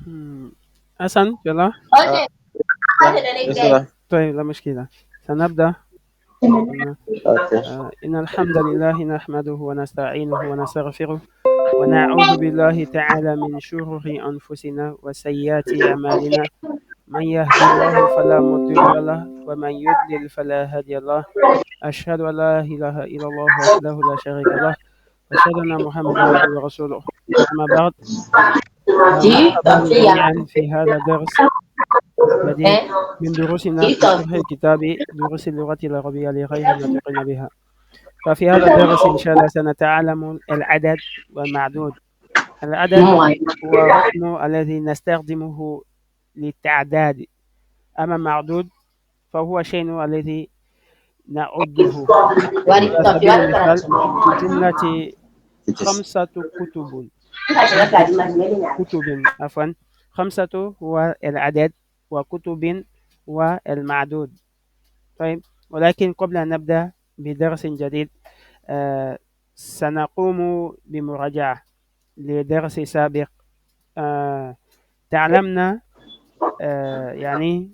Hmm. حسن يلا. آه، يسرا. طيب لا مشكلة، سنبدأ. قلنا اوكي. إن الحمد لله نحمده ونستعينه ونستغفره ونعوذ بالله تعالى من شرور أنفسنا وسيئات أعمالنا. من يهدي الله فلا مضل له ومن يضلل فلا هادي له. أشهد أن لا إله إلا الله وحده لا شريك له وأشهد أن محمدا عبده ورسوله. أما بعد، مرحبا جميعا في هذا الدرس جديد من دروسنا في شرح كتاب دروس اللغة العربية لغير الناطقين بها. ففي هذا الدرس إن شاء الله سنتعلم العدد والمعدود. العدد هو رقم الذي نستخدمه للتعداد، أما المعدود فهو شيء الذي نعده. على سبيل المثال في جملة خمسة كتب، خمسة كتب عفوا، خمسة هو العدد وكتب هو المعدود. طيب، ولكن قبل أن نبدأ بدرس جديد سنقوم بمراجعة لدرس سابق. تعلمنا يعني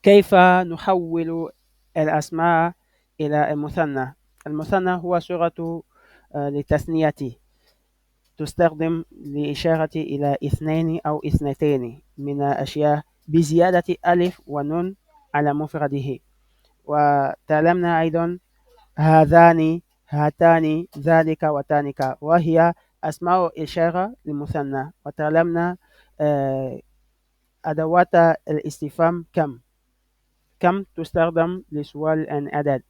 كيف نحول الأسماء إلى المثنى. المثنى هو صيغة لتثنية تستخدم لإشارة إلى اثنين أو اثنتين من الأشياء بزيادة ألف ونون على مفرده. وتعلمنا أيضا هذان، هاتان، ذلك وتانك، وهي أسماء إشارة للمثنى. وتعلمنا أدوات الاستفهام كم. كم تستخدم لسؤال عن عدد،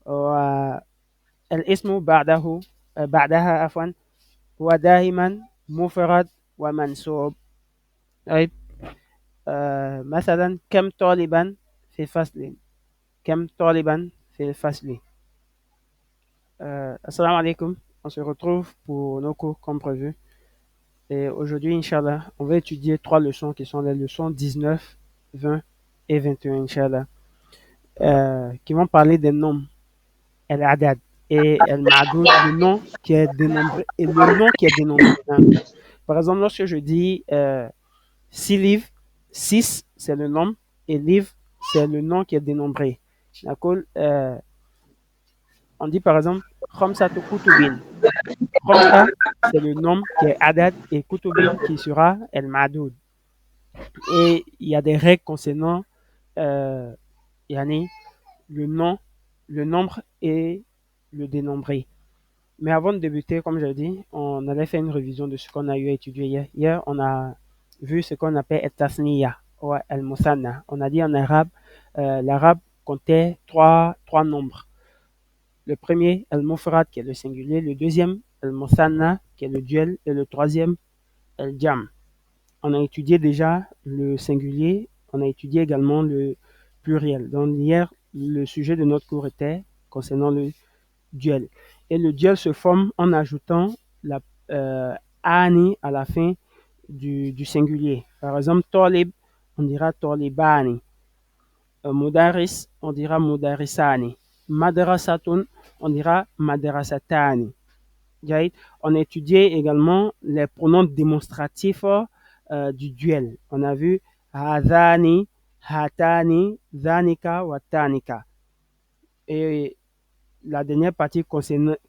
والاسم بعدها عفوا هو دائما مفرد ومنصوب. طيب، مثلا كم طالبا في فصل، كم طالبا في الفصل. Assalamu alaikum, on se retrouve pour nos cours comme prévu. Et aujourd'hui, Inch'Allah, on va étudier trois leçons qui sont les leçons 19, 20 et 21, Inch'Allah, qui vont parler des nombres, al-adad, et al-ma'doud, le nom qui est dénombré, et le nom qui est dénombré, hein. Par exemple, lorsque je dis 6 livres, 6 c'est le nombre, et livre c'est le nom qui est dénombré. D'accord? On dit par exemple, Khamsatu kutubin. Khamsa, c'est le nombre qui est adad, et kutubin qui sera el-ma'doud. Et il y a des règles concernant euh, yani, le nom, le nombre et le dénombré. Mais avant de débuter, comme j'ai dit, on allait faire une révision de ce qu'on a eu à étudier hier. Hier, on a vu ce qu'on appelle el-tasniya ou el-musanna. On a dit en arabe, l'arabe comptait trois nombres. Le premier, el-mufrad, qui est le singulier. Le deuxième, el-musanna, qui est le duel. Et le troisième, el-jam. On a étudié déjà le singulier, on a étudié également le pluriel. Donc hier, le sujet de notre cours était concernant le duel. Et le duel se forme en ajoutant la ani à la fin du singulier. Par exemple, Tolib, on dira Tolibani. Mudaris, on dira Mudarisani. Madrasatun, on dira Madrasatani. On a étudié également les pronoms démonstratifs du duel. On a vu hadani, hatani, zanika, watanika. Et la dernière partie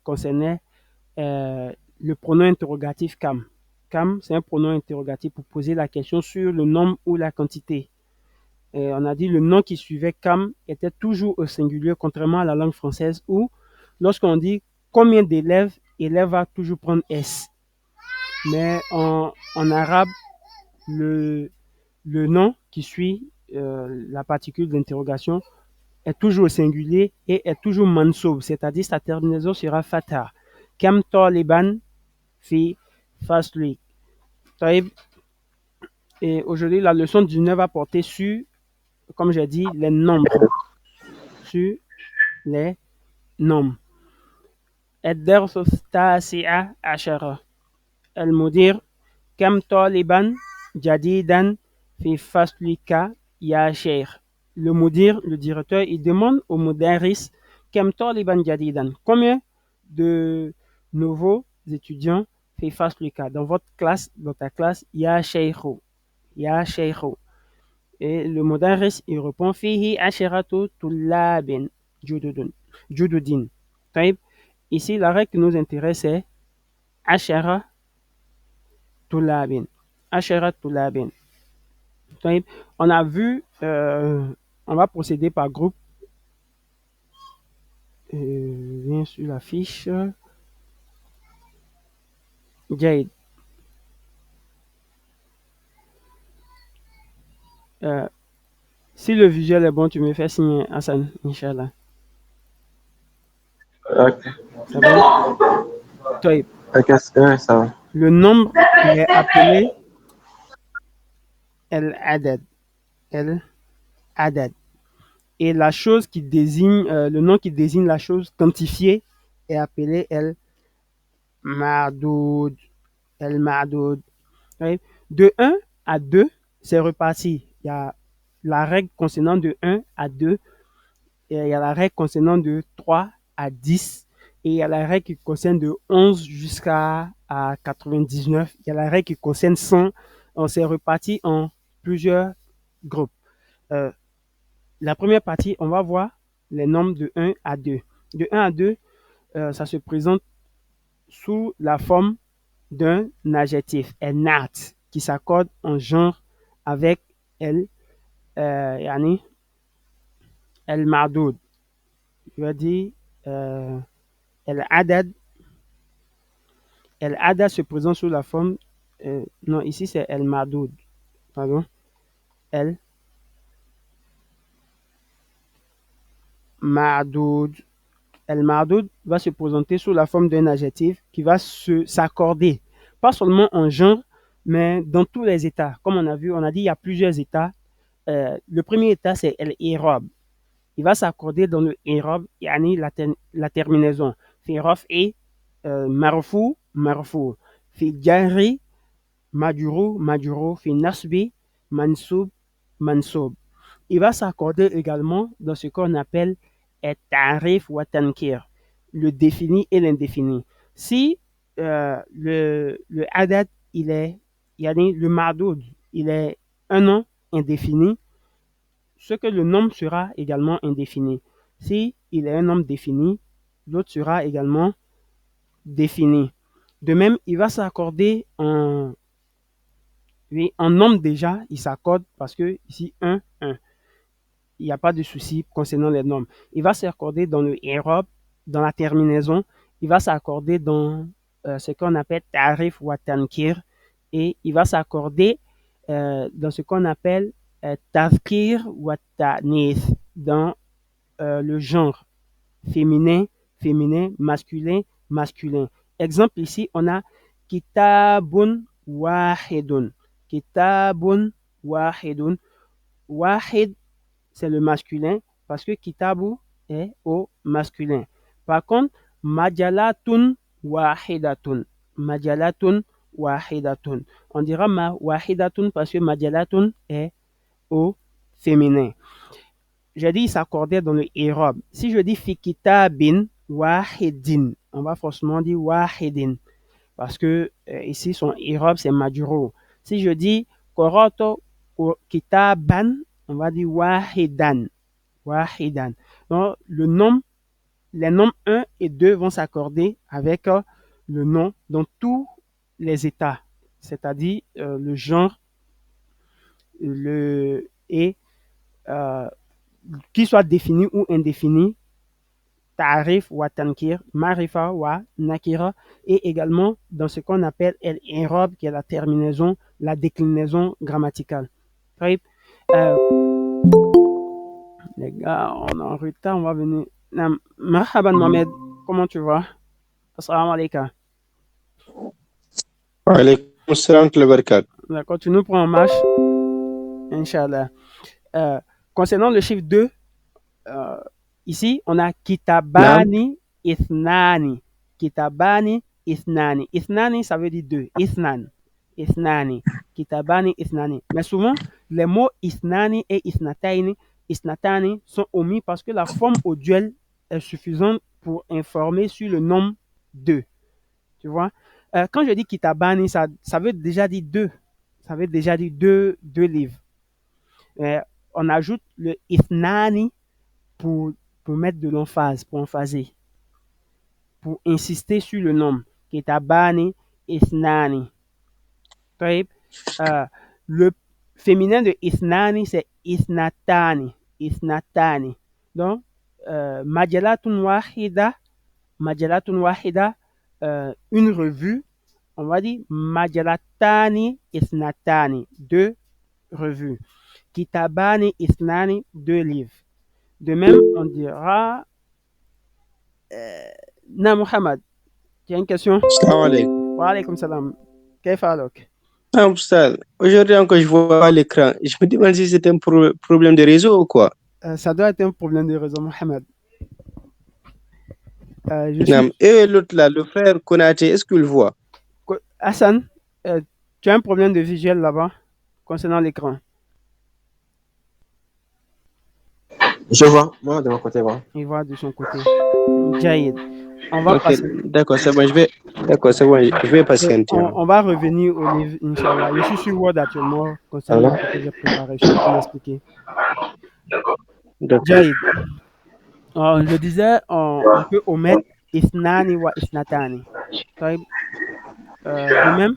concernait le pronom interrogatif kam. Kam, c'est un pronom interrogatif pour poser la question sur le nombre ou la quantité. Et on a dit le nom qui suivait kam était toujours au singulier, contrairement à la langue française où, lorsqu'on dit combien d'élèves, élève va toujours prendre S. Mais en arabe, le, le nom qui suit la particule d'interrogation est toujours au singulier et est toujours mansoub, c'est-à-dire sa terminaison sera fatha. Kam taliban fi fasli. Et aujourd'hui, la leçon 19 va porter sur, comme j'ai dit, les nombres. Sur les nombres. الدرس التاسع عشر. المدير كم طالبا جديدا في فصلك يا شيخ. Le mudir, le directeur, il demande au mudaris كم طالبا جديدا, combien de nouveaux étudiants fais face le cas. Dans votre classe, dans ta classe, ya sheikhu, ya sheikhu. Et le mudarris, il répond fihi asharatu tullabin jududun, jududin. طيب. Ici, la règle qui nous intéresse est ashara tullabin. Ashara tullabin. طيب. On a vu, on va procéder par groupe. Viens sur la fiche. Jade. Si le visuel est bon, tu me fais signer, Hassan, Inch'Allah. Ok. C'est bon? طيب. Ok, ça va. Le nombre est appelé el-adad. El-adad. Et la chose qui désigne, le nom qui désigne la chose quantifiée est appelé el-ma'doud. El-ma'doud. Oui. De 1 à 2, c'est reparti. Il y a la règle concernant de 1 à 2, et il y a la règle concernant de 3 à 10, et il y a la règle qui concerne de 11 jusqu'à 99. Il y a la règle qui concerne 100. On s'est reparti en plusieurs groupes. La première partie, on va voir les nombres de 1 à 2. De 1 à 2, ça se présente sous la forme d'un adjectif, un nat, qui s'accorde en genre avec el, yani, el mardoud. Je vais dire el adad. El adad se présente sous la forme, non, ici c'est el mardoud, pardon, el mardoud. El mardoud va se présenter sous la forme d'un adjectif qui va s'accorder, pas seulement en genre, mais dans tous les états. Comme on a vu, on a dit il y a plusieurs états. Le premier état, c'est el-i'rab. Il va s'accorder dans le i'rab, yani la terminaison. Fi raf'i, marfu, marfu. Fi jarri, majuru, majuru. Fi nasbi, mansub, mansub. Il va s'accorder également dans ce qu'on appelle tarif ou tankir, le défini et l'indéfini. Si le adad, il est, yani le mardoud, il est un nom indéfini, ce que le nombre sera également indéfini. Si il est un nombre défini, l'autre sera également défini. De même, il va s'accorder en, oui, en nombre déjà, il s'accorde parce que ici 1, 1. Il n'y a pas de souci concernant les nombres. Il va s'accorder dans le i'rab, dans la terminaison. Il va s'accorder dans ce qu'on appelle tarif ou tankir. Et il va s'accorder dans ce qu'on appelle tazkir ou ta'nith, dans le genre féminin, féminin, masculin, masculin. Exemple ici, on a kitabun wahidun. Kitabun wahidun. Wahid, c'est le masculin parce que kitabu est au masculin. Par contre, majalatun wahidatun. Majalatun wahidatun. On dira wahidatun parce que majalatun est au féminin. J'ai dit il s'accordait dans le i'rab. Si je dis fi kitabin wahidin, on va forcément dire wahidin parce que ici son i'rab c'est majrur. Si je dis qara'tu kitaban, on va dire wahidan. Wahidan. Donc, les nombres 1 et 2 vont s'accorder avec le nom dans tous les états, c'est-à-dire le genre, et qu'il soit défini ou indéfini, tarif ou tankir, marifa ou nakira, et également dans ce qu'on appelle l'irab, qui est la terminaison, la déclinaison grammaticale. Les gars, on est en retard, on va venir. Marhaban Mohamed, comment tu vas? Assalamu alaikum. Wa alaykum assalam wa barakatuh. D'accord, tu nous prends en marche. Inch'Allah. Concernant le chiffre 2, ici, on a kitabani ithnani. Kitabani ithnani. Ithnani, ça veut dire 2. Ithnan. Ithnani. Kitabani ithnani. Mais souvent, les mots ithnani et ithnatani sont omis parce que la forme audielle est suffisante pour informer sur le nombre 2. Tu vois? Quand je dis kitabani, ça veut déjà dire deux. Ça veut déjà dire deux livres. Euh, on ajoute le ithnani pour, pour mettre de l'emphase, pour emphaser, pour insister sur le nombre. Kitabani, ithnani. طيب. Le féminin de ithnani, c'est ithnatani. Ithnatani. Donc, majalatun wahida, une revue, on va dire majalatani ithnatani, deux revues. Kitabani ithnani, deux livres. De même, on dira, Na Muhammad, tu as une question? Salam alaikum. Wa alaykum salam. كيف حالك؟ Ah, Oustaz, aujourd'hui encore, je vois pas l'écran. Je me demande si c'est un problème de réseau ou quoi. Ça doit être un problème de réseau, Mohamed. Je suis Naam. Et l'autre là, le frère Konaté, est-ce qu'il voit? Hassan. Tu as un problème de visuel là-bas concernant l'écran. Je vois, moi de mon côté, voilà. Il voit de son côté. Jaïd. On va Ok, passer. d'accord, c'est bon, d'accord, c'est bon, je vais patienter. On va revenir au livre, Inch'Allah. Je suis sur Word actuellement concernant ce que j'ai préparé. Je suis en train d'expliquer. D'accord. Jaïd. Je disais, on peut omettre isnani wa isnatani. De même,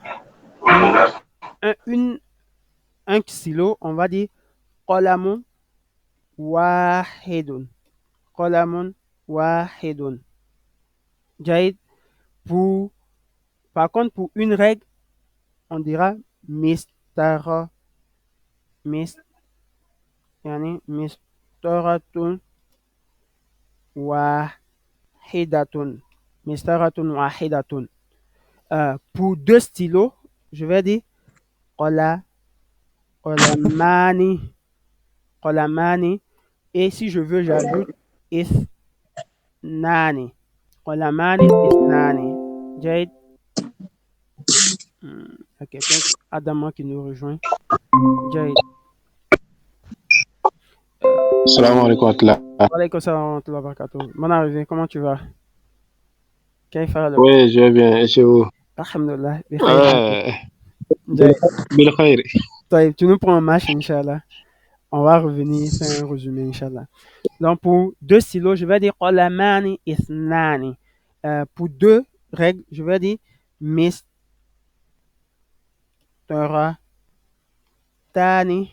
pour un stylo, on va dire qalamun wahidun. Qalamun wahidun. Jaïd. Par contre, pour une règle, on dira mistara. Yani mistaratun wahidatun. Mistaratun wahidatun. Pour deux stylos, je vais dire qalamani. Qalamani. Et si je veux, j'ajoute isnani. Qalamani isnani. Jade. Ok, quelqu'un, Adama qui nous rejoint. Jade. Salam alaikum wa rahmatullah. Wa alaykum salam wa rahmatullah wa barakatuh. Mon arrivée, comment tu vas? Oui, je vais bien, et chez vous? Alhamdulillah. Bil khair. Tu nous prends un match, Inch'Allah. On va revenir faire un résumé, Inch'Allah. Donc, pour deux stylos, je vais dire qalamani isnani. Pour deux règles, je vais dire mistaratani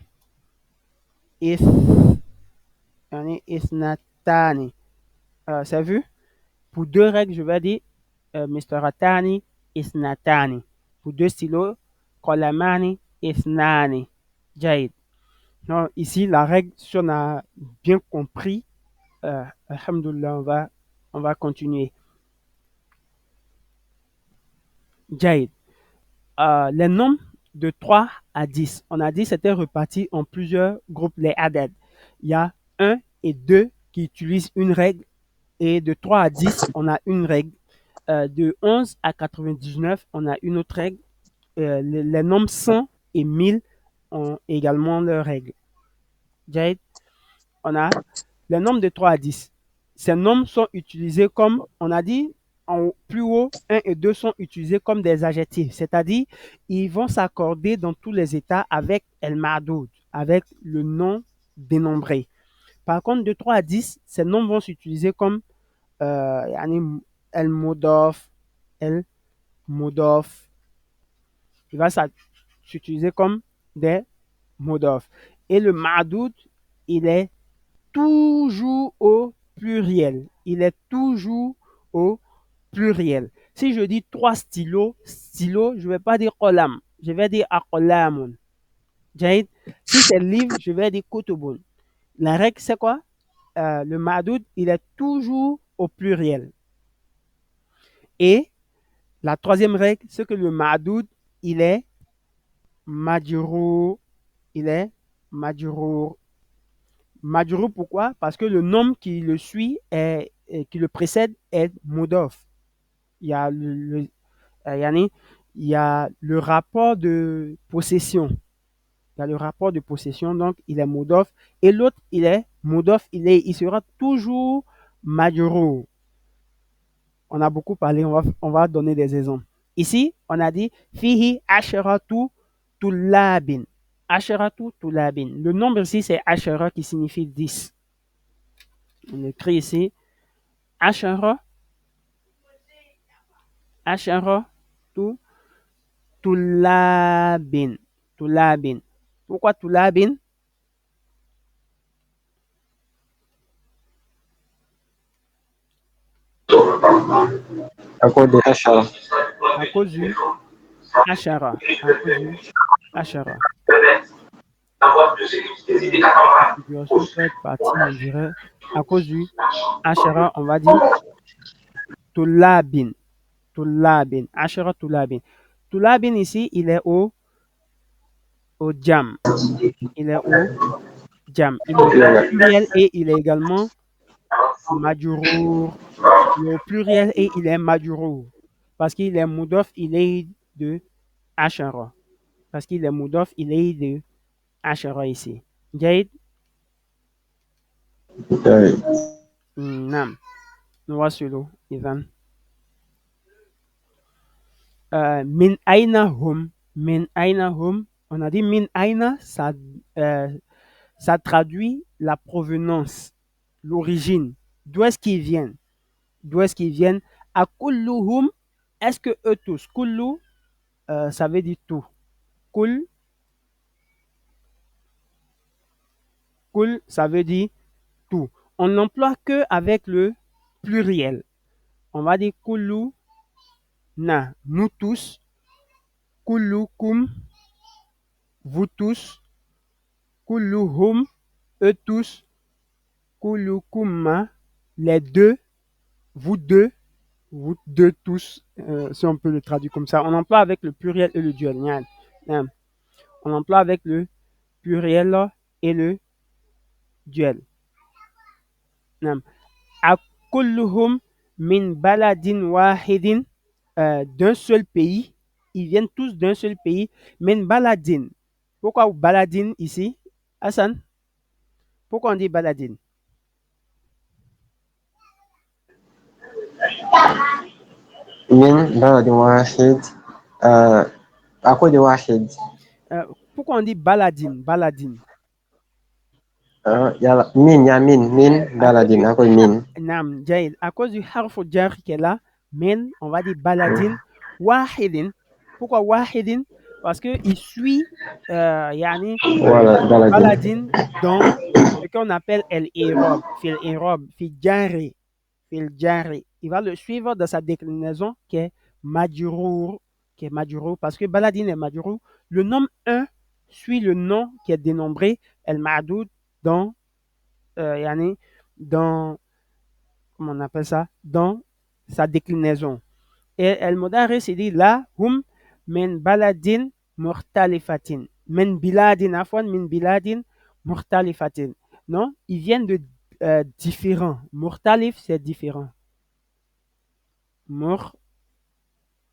isnatani. C'est vu? Pour deux règles, je vais dire mistaratani isnatani. Pour deux stylos, qalamani isnani. Jaïd. Donc, ici, la règle, si on a bien compris, alhamdoulilah, on va continuer. Jaïd. Les nombres de 3 à 10, on a dit c'était réparti en plusieurs groupes, les adad. Il y a 1 et 2 qui utilisent une règle, et de 3 à 10, on a une règle. De 11 à 99, on a une autre règle. Les nombres 100 et 1000 ont également leur règle. Jaïd, on a les nombres de 3 à 10. Ces nombres sont utilisés comme, on a dit, en plus haut, 1 et 2 sont utilisés comme des adjectifs, c'est-à-dire ils vont s'accorder dans tous les états avec El Ma'doud, avec le nom dénombré. Par contre, de 3 à 10, ces nombres vont s'utiliser comme El Modof, El Modof. Il va s'utiliser comme des Modof. Et le Ma'doud, il est toujours au pluriel. Il est toujours au pluriel. Si je dis 3 stylos, je ne vais pas dire qalam, je vais dire aqlamun. Si c'est livre, je vais dire kutubun. La règle, c'est quoi? Le ma'doud, il est toujours au pluriel. Et la troisième règle, c'est que le ma'doud, il est majrour. Il est majrour. Majrour, pourquoi? Parce que le nom qui le suit, qui le précède, est modof. Il y a il y a le rapport de possession. Il y a le rapport de possession, donc il est modof. Et l'autre, il est modof, il sera toujours majrour. On a beaucoup parlé, on va donner des exemples. Ici, on a dit fihi asharatu tulabin. Asharatu tulabin. Le nombre ici, c'est ashara qui signifie 10. On écrit ici ashara, ashara tulabin. Tulabin. Pourquoi tulabin? À cause de Hachara. À cause du ashara. À cause du ashara. La configuration peut être partie, on dirait, à cause du ashara, on va dire tulabin. Tulabin. Ashara tulabin. Tulabin ici, il est au jam. Il est au jam. Il est au pluriel et il est également majrour. Il est au pluriel et il est majrour. Parce qu'il est mudof, il est de ashara. Parce qu'il est mudof, il est de ashara ici. جيد؟ نعم. نواصل إذن. Min aina hum. Min aina hum. On a dit min aina, ça traduit la provenance, l'origine. D'où est-ce qu'ils viennent? D'où est-ce qu'ils viennent? À kulluhum, est-ce que eux tous? Kullu, ça veut dire tout. Kul, ça veut dire tout. On n'emploie que avec le pluriel. On va dire kullu na, nous tous. Kullukum, vous tous. Kulluhum, eux tous. Kullukumma, les deux. Vous deux tous, si on peut le traduire comme ça. On emploie avec le pluriel et le duel. On emploie avec le pluriel et le duel. Akulluhum min baladin wahidin, d'un seul pays. Ils viennent tous d'un seul pays. Min baladin. Pourquoi baladin ici? Hassan? Pourquoi on dit baladin? Min baladin wahid. À cause de wahid. Pourquoi on dit baladin? Baladin. Il y a min, baladin, à cause de min. Nam, jaïd. À cause du harf jar qui est là, min, on va dire baladin. Wahidin. Pourquoi wahidin? Parce qu'il suit yani, Voilà, baladin. baladin dans ce qu'on appelle el-irob, fil irob, fil jari, fil jari. Il va le suivre dans sa déclinaison qui est majrour, parce que baladin est majrour. Le nom 1 suit le nom qui est dénombré, el-ma'doud, dans, yani, dans, comment on appelle ça, dans sa déclinaison. Et el-mudari s'est dit là, hum min baladin murtalifatin. Min biladin, afwan, min biladin murtalifatin. Non, ils viennent de différents. Murtalif, c'est différent.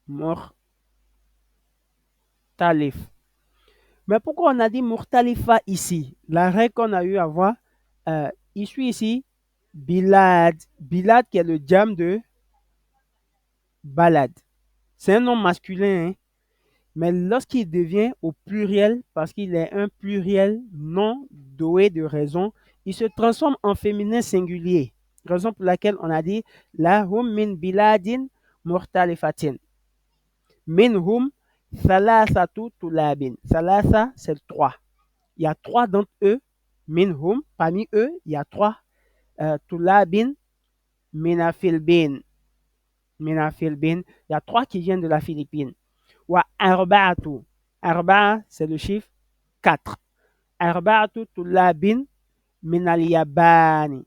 Murtalif. Mais pourquoi on a dit murtalifa ici? La règle qu'on a eu à voir, il suit ici bilad. Bilad qui est le jam de balad. C'est un nom masculin, hein? Mais lorsqu'il devient au pluriel, parce qu'il est un pluriel non doué de raison, il se transforme en féminin singulier. Raison pour laquelle on a dit la hum min biladin murtalifatin. Min hum thalathatu tulabin. Thalatha, c'est 3. Il y a 3 d'entre eux. Min hum, parmi eux, il y a 3 tulabin minafilbin. Minafilbin. Il y a 3 qui viennent de la Philippine. Wa arba'atu. Arba'a, c'est le chiffre 4. Arba'atu tulabin min al-yabani.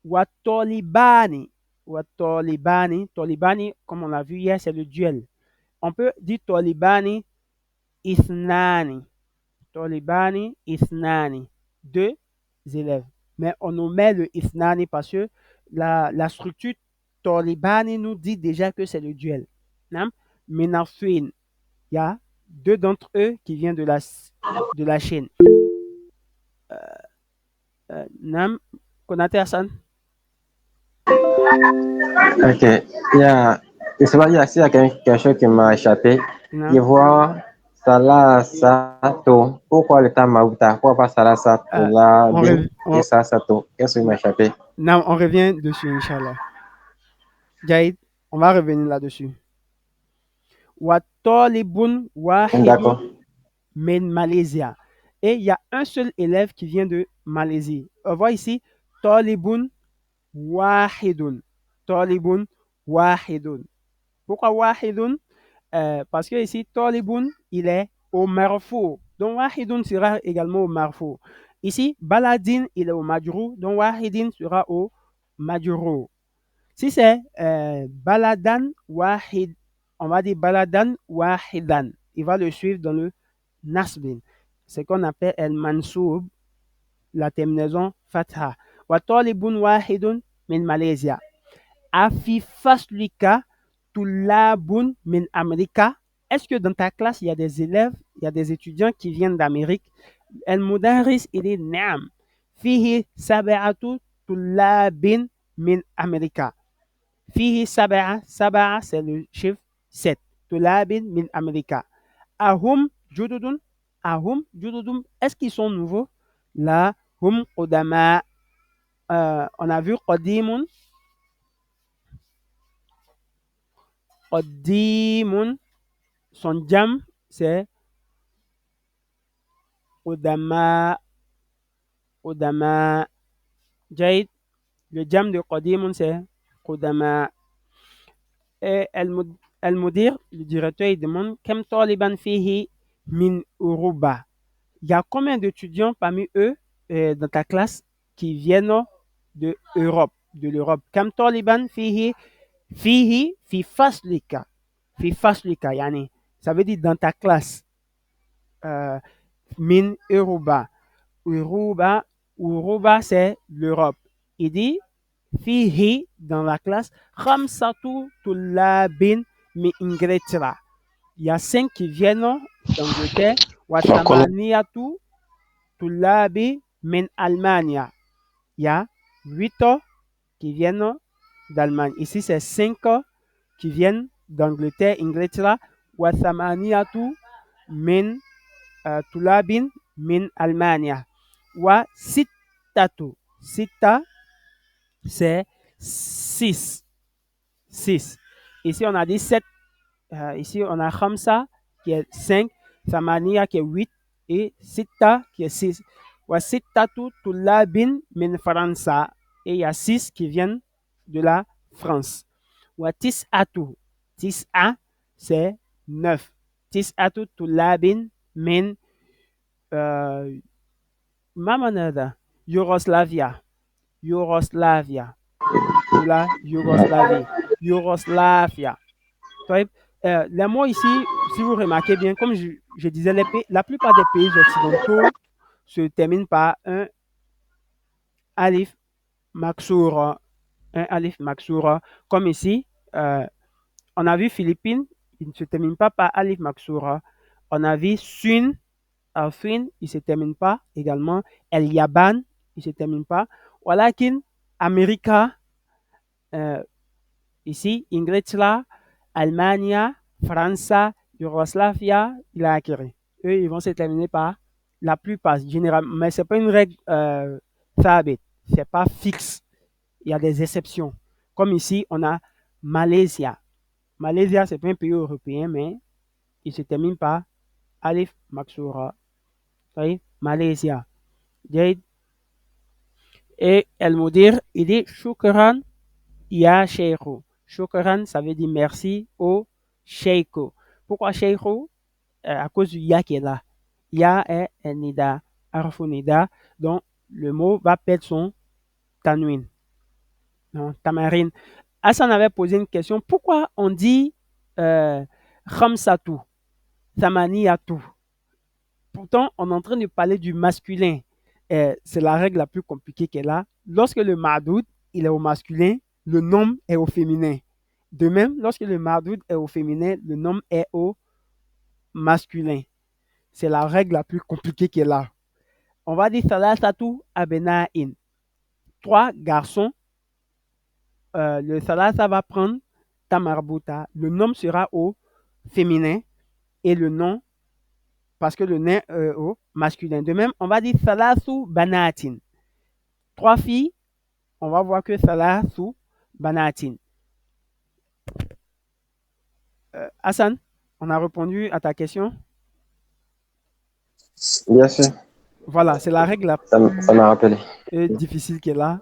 Wa tolibani. Wa tolibani. Tolibani, comme on l'a vu hier, c'est le duel. On peut dire tolibani isnani. Tolibani isnani. 2 élèves. Mais on omet le isnani parce que la structure tolibani nous dit déjà que c'est le duel. Minafin. Il y a 2 d'entre eux qui viennent de la Chine. Nam, Konate Hassan. Ok. Il y a Je sais pas s'il y a quelque chose qui m'a échappé. Non? Je vois Salah Sato. Pourquoi le temps Maouta? Pourquoi pas Salah Sato Euh, là, on, Bin rev- et on, Salah Sato? Qu'est-ce qui m'a échappé? non, on revient dessus, Inch'Allah. Jaïd, on va revenir là-dessus. Wa talibun wahidun D'accord. min Malaysia. Et il y a un seul élève qui vient de Malaisie. On voit ici talibun wahidun. Talibun wahidun. Pourquoi wahidun? Parce que ici, talibun, il est au marfou. Donc, wahidun sera également au marfou. Ici, baladin, il est au majrou. Donc, wahidin sera au majrou. Si c'est baladan wahid, on va dire baladan wahidan. Il va le suivre dans le nasbin. C'est ce qu'on appelle el mansoub, la terminaison fatha. Wa talibun wahidun min Malaysia. Afi faslika tulabun min Amerika. Est-ce que dans ta classe, il y a des élèves, il y a des étudiants qui viennent d'Amérique? El mudaris, il est naam. Fihi sab'atu tulabin min Amerika. Fihi sab'a, sab'a c'est le chiffre 7. Tulabin min Amerika. Ahum jududun, ahum jududun, est-ce qu'ils sont nouveaux? Là, hum qudama, on a vu qadimun, qadimun, son jam, c'est qudama, qudama, jaid, le jam de qadimun, c'est qudama. Et al-mudir, le directeur, il demande, Kem taliban fihi min uruba. Il y a combien d'étudiants parmi eux dans ta classe qui viennent de Europe, de l'Europe? Kam taliban fihi fi faslika. Fi faslika, yani. Ça veut dire dans ta classe. Euh, min Uruba. Uruba, Uruba c'est l'Europe. Il dit fihi dans la classe khamsatu tullabin mi Inglaterra. Il y a 5 qui viennent d'Angleterre. Wa thamaniyatu tullabi min Allemagne. Il y a 8 qui viennent d'Allemagne. Ici, c'est 5 qui viennent d'Angleterre, Inglaterra. Wa thamaniyatu min tulabin min Allemagne. Wa sittatu. Sitta, c'est 6. 6. Ici, on a dit 7. Ici, on a khamsa qui est 5. Thamaniya qui est 8. Et sitta qui est 6. Wa sittatu tulabin min Faransa. Et il y a 6 qui viennent de la France. Wa tis'atu. Tis'a, c'est 9. Tis'atu tulabin min euh, Mamanada. Yugoslavia. Yugoslavia. De la Yougoslavie. Yougoslavia. Les mots ici, si vous remarquez bien, comme je disais, la plupart des pays occidentaux se terminent par un alif maksoura. Un alif maksoura. Comme ici, on a vu Philippines, il ne se termine pas par alif maksoura. On a vu Sun, Alfin, il ne se termine pas également. El Yaban, il ne se termine pas. Walakin, America, euh, ici, Inglaterra, Allemagne, France, Yougoslavia, il a acquis. Eux, ils vont se terminer par la plupart, généralement, mais ce n'est pas une règle thabit, ce n'est pas fixe. Il y a des exceptions. Comme ici, on a Malaysia. Malaysia, ce n'est pas un pays européen, mais il se termine par Alif Maksura. Oui, Malaysia. Et El Mudir, il dit Shukran Ya Sheikhu. Shukran, ça veut dire merci au Sheikhu. Pourquoi Sheikhu? À cause du Ya qui est là. Ya est un nida, harfu nida. Donc, le mot va perdre son tanwin. Non, tamarine. Hassan avait posé une question. Pourquoi on dit khamsatu, thamaniyatu? Pourtant, on est en train de parler du masculin. C'est la règle la plus compliquée qu'elle a. Lorsque le ma'doud, il est au masculin, le nom est au féminin. De même, lorsque le ma'doud est au féminin, le nom est au masculin. C'est la règle la plus compliquée qu'elle a. On va dire salasatu abena'in. 3 garçons. Le salasa va prendre tamarbuta, le nom sera au féminin et le nom, parce que le nom est au masculin. De même, on va dire salasu banatin. 3 filles, on va voir que salasu banatin. Hassan, on a répondu à ta question. Bien sûr, Voilà, c'est la règle la ça m'a rappelé. difficile qui est là.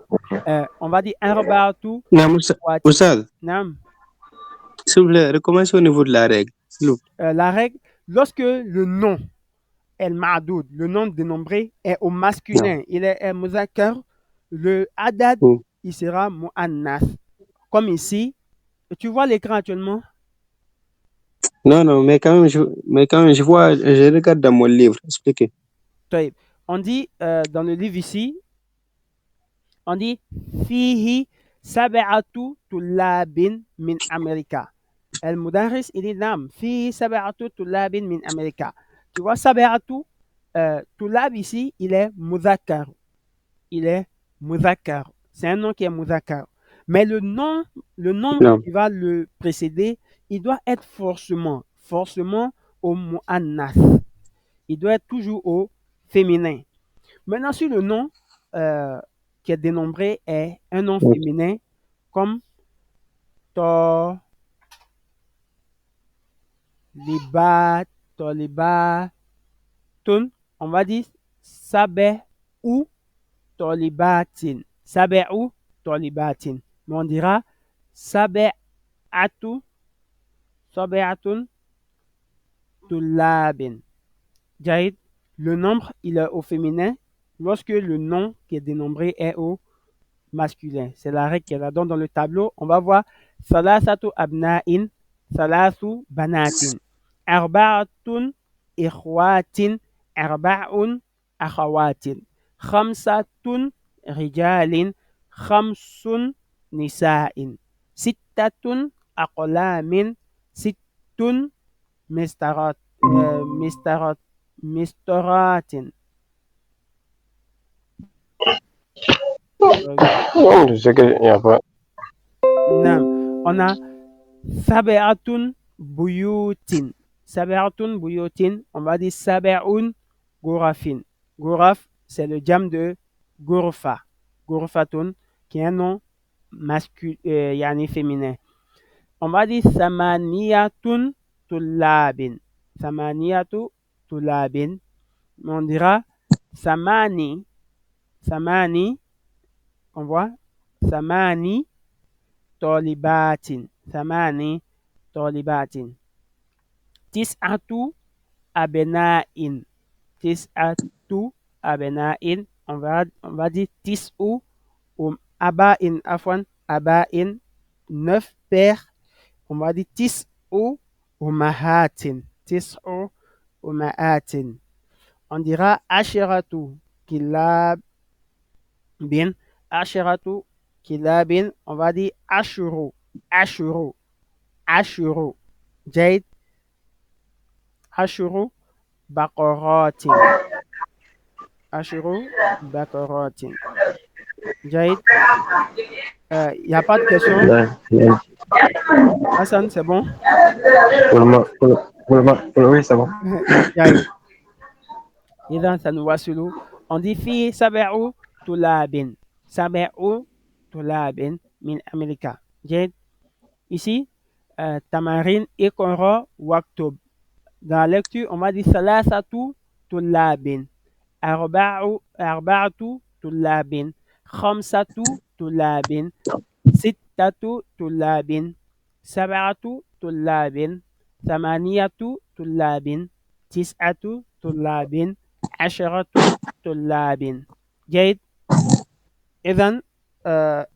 On va dire arba'atu Naam, ikhwatin. Oustaz, Naam. s'il vous plaît, recommencez au niveau de la règle. S'il vous plaît. La règle, lorsque le nom El Ma'doud, le nom dénombré est au masculin, il est muzakkar, le adad, Mm. il sera mu'annas. Comme ici, tu vois l'écran actuellement? Non, mais quand même, je regarde dans mon livre. Expliquez. Taïb. On dit dans le livre ici, on dit fihi sab'atu tullabin min Amerika. El mudaris, il dit nam, fihi sab'atu tullabin min Amerika. Tu vois, sab'atu, tullab ici, il est muzakkar. Il est muzakkar. C'est un nom qui est muzakkar. Mais le nombre Non. qui va le précéder, il doit être forcément au mu'annas. Il doit être toujours au féminin. Maintenant, si le nom qui est dénombré est un nom Ok. féminin, comme to, liba, toliba, tun, on va dire sabe ou tolibatin. Sabe ou tolibatin. Mais on dira sabe atu, sabe atun, tulabin. Jaïd, le nombre, il est au féminin lorsque le nom qui est dénombré est au masculin. C'est la règle qui est là. Donc, dans le tableau, on va voir salasatu abna'in, salasu banatin, arba'atun ikhwatin, arba'un akhawatin, khamsatun rijalin, khamsun nisa'in, sittatun aqlamin, sittun mistarat, mistaratin. Je sais qu'il n'y a pas. Non, on a sabe'atun buyutin. Sabe'atun buyutin, on va dire sabe'un gorafin. Goraf, c'est le jam de gorfa. Gorfatun, qui est un nom masculin, yani féminin. On va dire samaniyatun tulabin. Samaniyatu tulabin. On dira samani. Samani, on voit samani tolibatin. Samani tolibatin. Tis'atu abena'in. Tis'atu abena'in. On va dire tis'u aba'in afwan. Aba'in. 9 pères. On va dire tis'u umahatin. Tis'u umahatin. On dira ashiratu kilabin. Ashiratu kilabin. On va dire ashuru. Ashuru. Ashuru. Jade. Ashuru baqaratin. Ashuru baqaratin. Jade. Il n'y a pas de question. Hassan, c'est bon? Oui, c'est bon. Jade. إذا سنواصل. On dit fi sab'u tulabin. Sab'u tulabin min Amerika. Jade. Ici, tamarin ikra waktub. Dans la lecture, on va dire salasatu tulabin. Arba'atu tulabin. Khamsatu tulabin. Sittatu tulabin. Sab'atu tulabin. Thamaniyatu tulabin. Tis'atu tulabin. عشرة طلاب. جيد. إذن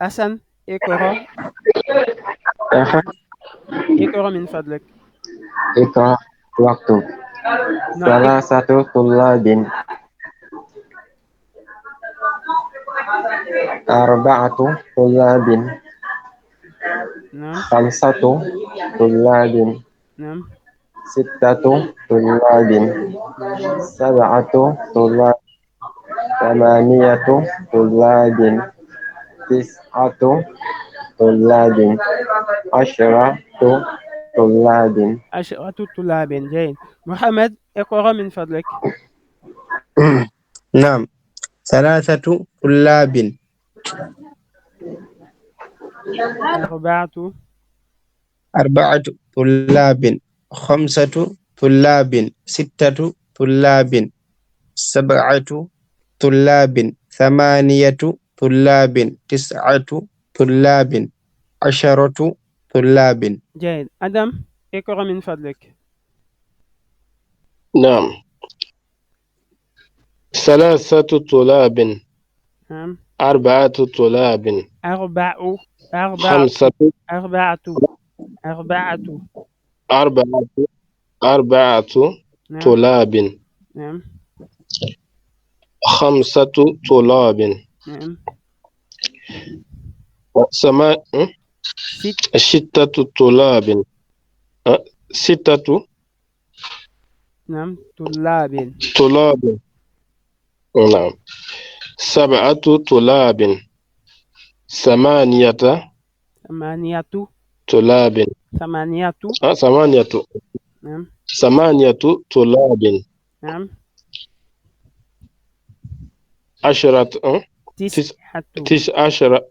حسن اقرأ من فضلك. اقرأ واكتب. نعم. ثلاثة طلاب. أربعة طلاب. نعم. خمسة طلاب. نعم. ستة طلاب. نعم. سبعة طلاب. ثمانية طلاب. تسعة طلاب. عشرة طلاب. 10 طلاب. جيد. محمد اقرأ من فضلك. نعم. 3 طلاب. 4 4 طلاب. 5 طلاب. 6 طلاب. 7 طلاب. 8 طلاب. 9 طلاب. 10 طلاب. جيد. أدم اقرأ من فضلك. نعم. 3 طلاب. نعم. 4 طلاب. 4 5 4 4 4 4 نعم. طلاب. نعم. 5 طلاب. نعم. 6 طلاب. 6 نعم. طلاب. طلاب. نعم. 7 طلاب. 8 8 طلاب. 8 8 نعم. 8 طلاب. نعم. 10 9 9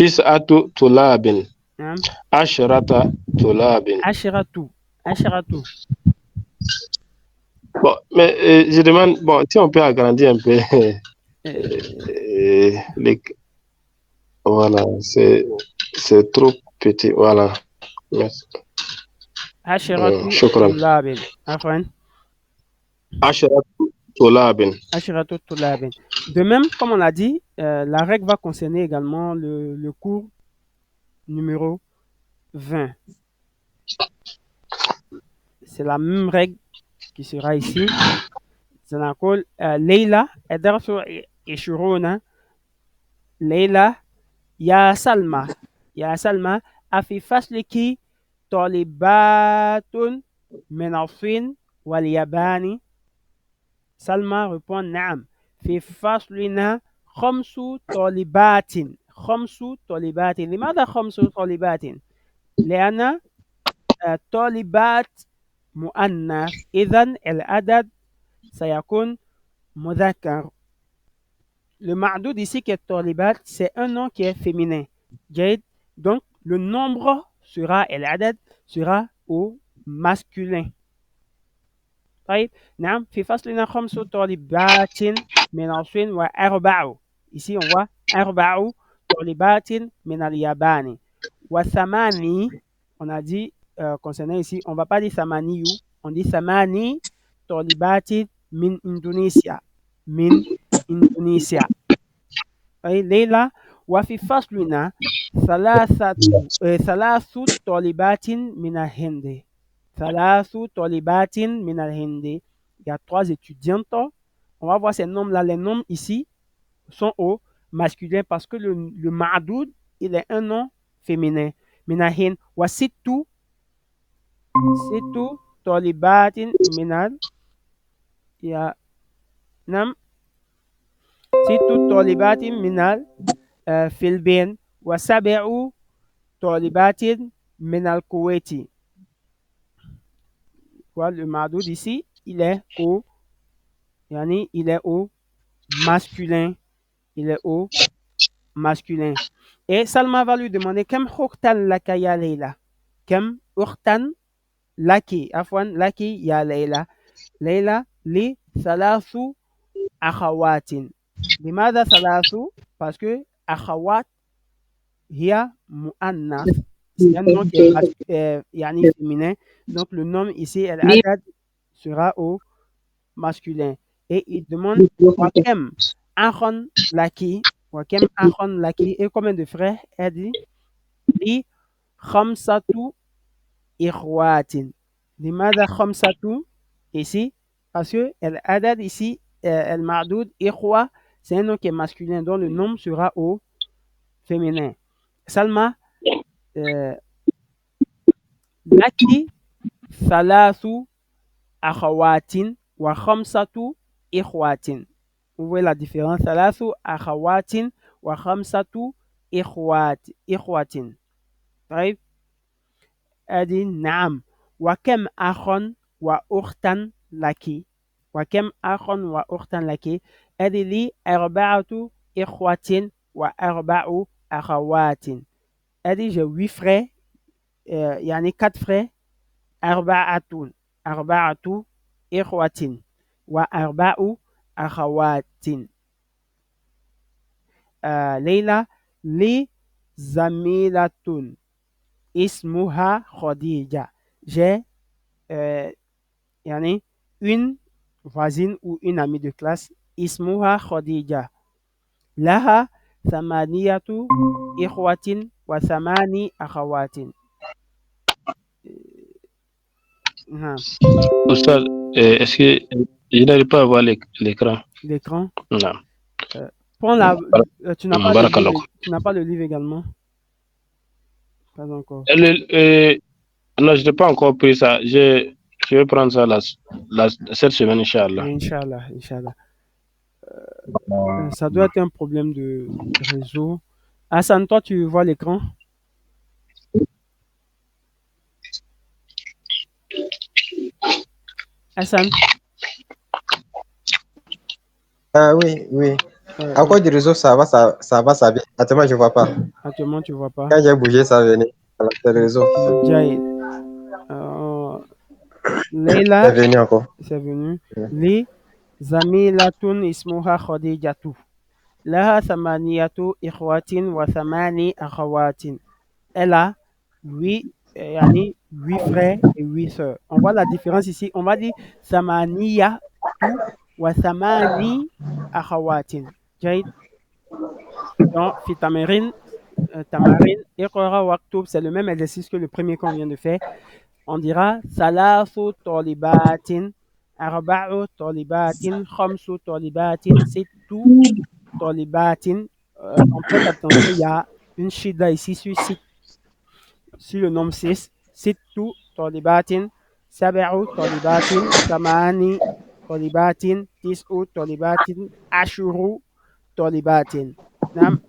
9 طلاب. نعم. 10 طلاب. 10 Bon, mais je demande, bon, si on peut agrandir un peu, voilà, c'est trop petit, voilà. Merci. 10 شكرا. طلاب. عفوا. 10 طلاب. 10 طلاب. De même, comme on l'a dit, la règle va concerner également le cours numéro 20. C'est la même règle qui sera ici. سنقول ليلى الدرس 20. ليلى يا سلمى أفي فصلك طالبات من الصين واليابان؟ سلمى répond نعم، في فصلنا 5 طالبات. 5 طالبات. لماذا 5 طالبات؟ لأن طالبات مؤنث، إذن العدد سيكون مذكر. Le ma'doud ici qui est talibat, c'est un nom qui est féminin. Jade. Donc, le nombre sera, العدد sera au masculin. طيب. نعم. في فصلنا 5 طالبات من الصين و4. Ici, on voit 4 طالبات من اليابان. وثماني, on a dit, concernant ici, on ne va pas dire ثماني, on dit ثماني طالبات من إندونيسيا. من إندونيسيا. أي ليلى. وفي فصلنا 3 طالبات من الهند. 3 طالبات من الهند. Il y a 3 étudiantes. On va voir ces nombres-là. Les nombres ici sont au masculin parce que le ma'doud, il est un nom féminin. من الهند. وست طالبات من يا نعم 6 طالبات من الفلبين و7 طالبات من الكويت. Le ma'doud ici, il est au masculin. Il est au masculin. Et Salma va lui demander كم أختا لك يا ليلى؟ كم أختا لك؟ عفوا لك يا ليلى. ليلى لي 3 أخوات. لماذا 3؟ Parce que أخوات هي مؤنث. C'est un nom qui est féminin. Donc le nom ici, العدد sera au masculin. Et il demande وكم أخ لك؟ وكم أخ لك؟ Et combien de frères? Elle dit لي 5 إخوات. لماذا 5 ici? Parce que العدد ici, المعدود إخوة, c'est un nom qui est masculin, donc le nom sera au féminin. Salma, لك 3 أخوات و5 إخوات. Vous voyez la différence. 3 أخوات و5 إخوة. طيب أدي نعم. وكم أخا وأختا لك؟ وكم أخا وأختا لك؟ أدي لي 4 إخوة و4 أخوات. أدي j'ai 8 frères يعني 4 frères. أربعة إخوة و4 أخوات. ليلى لي زميلة اسمها خديجة. J'ai يعني une voisine ou une amie de classe اسمها خديجة. لها 8 إخوة و8 أخوات. نعم. Oustaz, est-ce que je n'arrive pas à voir l'écran? L'écran. Non. Prends tu n'as pas le Barakallah. livre. Tu n'as pas le livre également? Pas encore. Non, je n'ai pas encore pris ça. Je vais prendre ça cette semaine, Inch'Allah. Inch'Allah, Inch'Allah. Ça doit être un problème de réseau. Hassan, toi, tu vois l'écran? Hassan? Ah oui, oui. À Oui. cause du réseau, ça va, ça vient. Actuellement, je ne vois pas. Actuellement, tu vois pas. Quand j'ai bougé, ça venait. Voilà, c'est le réseau. Jaïd. C'est Leila, venu encore. c'est venu. Ouais. Li zamilatun ismuha khadijatu. Laha 8 ikhwatin wa 8 akhawatin. Elle a 8 frères et 8 sœurs. On voit la différence ici. On va dire samaniyatu wa 8 akhawatin. Jaïd. Donc, Tamarin, Iqra Waktub, c'est le même exercice que le premier qu'on vient de faire. On dira Salasu Tolibatin, Arba'u Tolibatin, Khamsu Tolibatin, Sittu Tolibatin. On prête attention, il y a une shida ici sur le nombre 6. Sittu Tolibatin, Sab'u Tolibatin, Samani Tolibatin, Tis'u Tolibatin, Ashuru Tolibatin. Nam,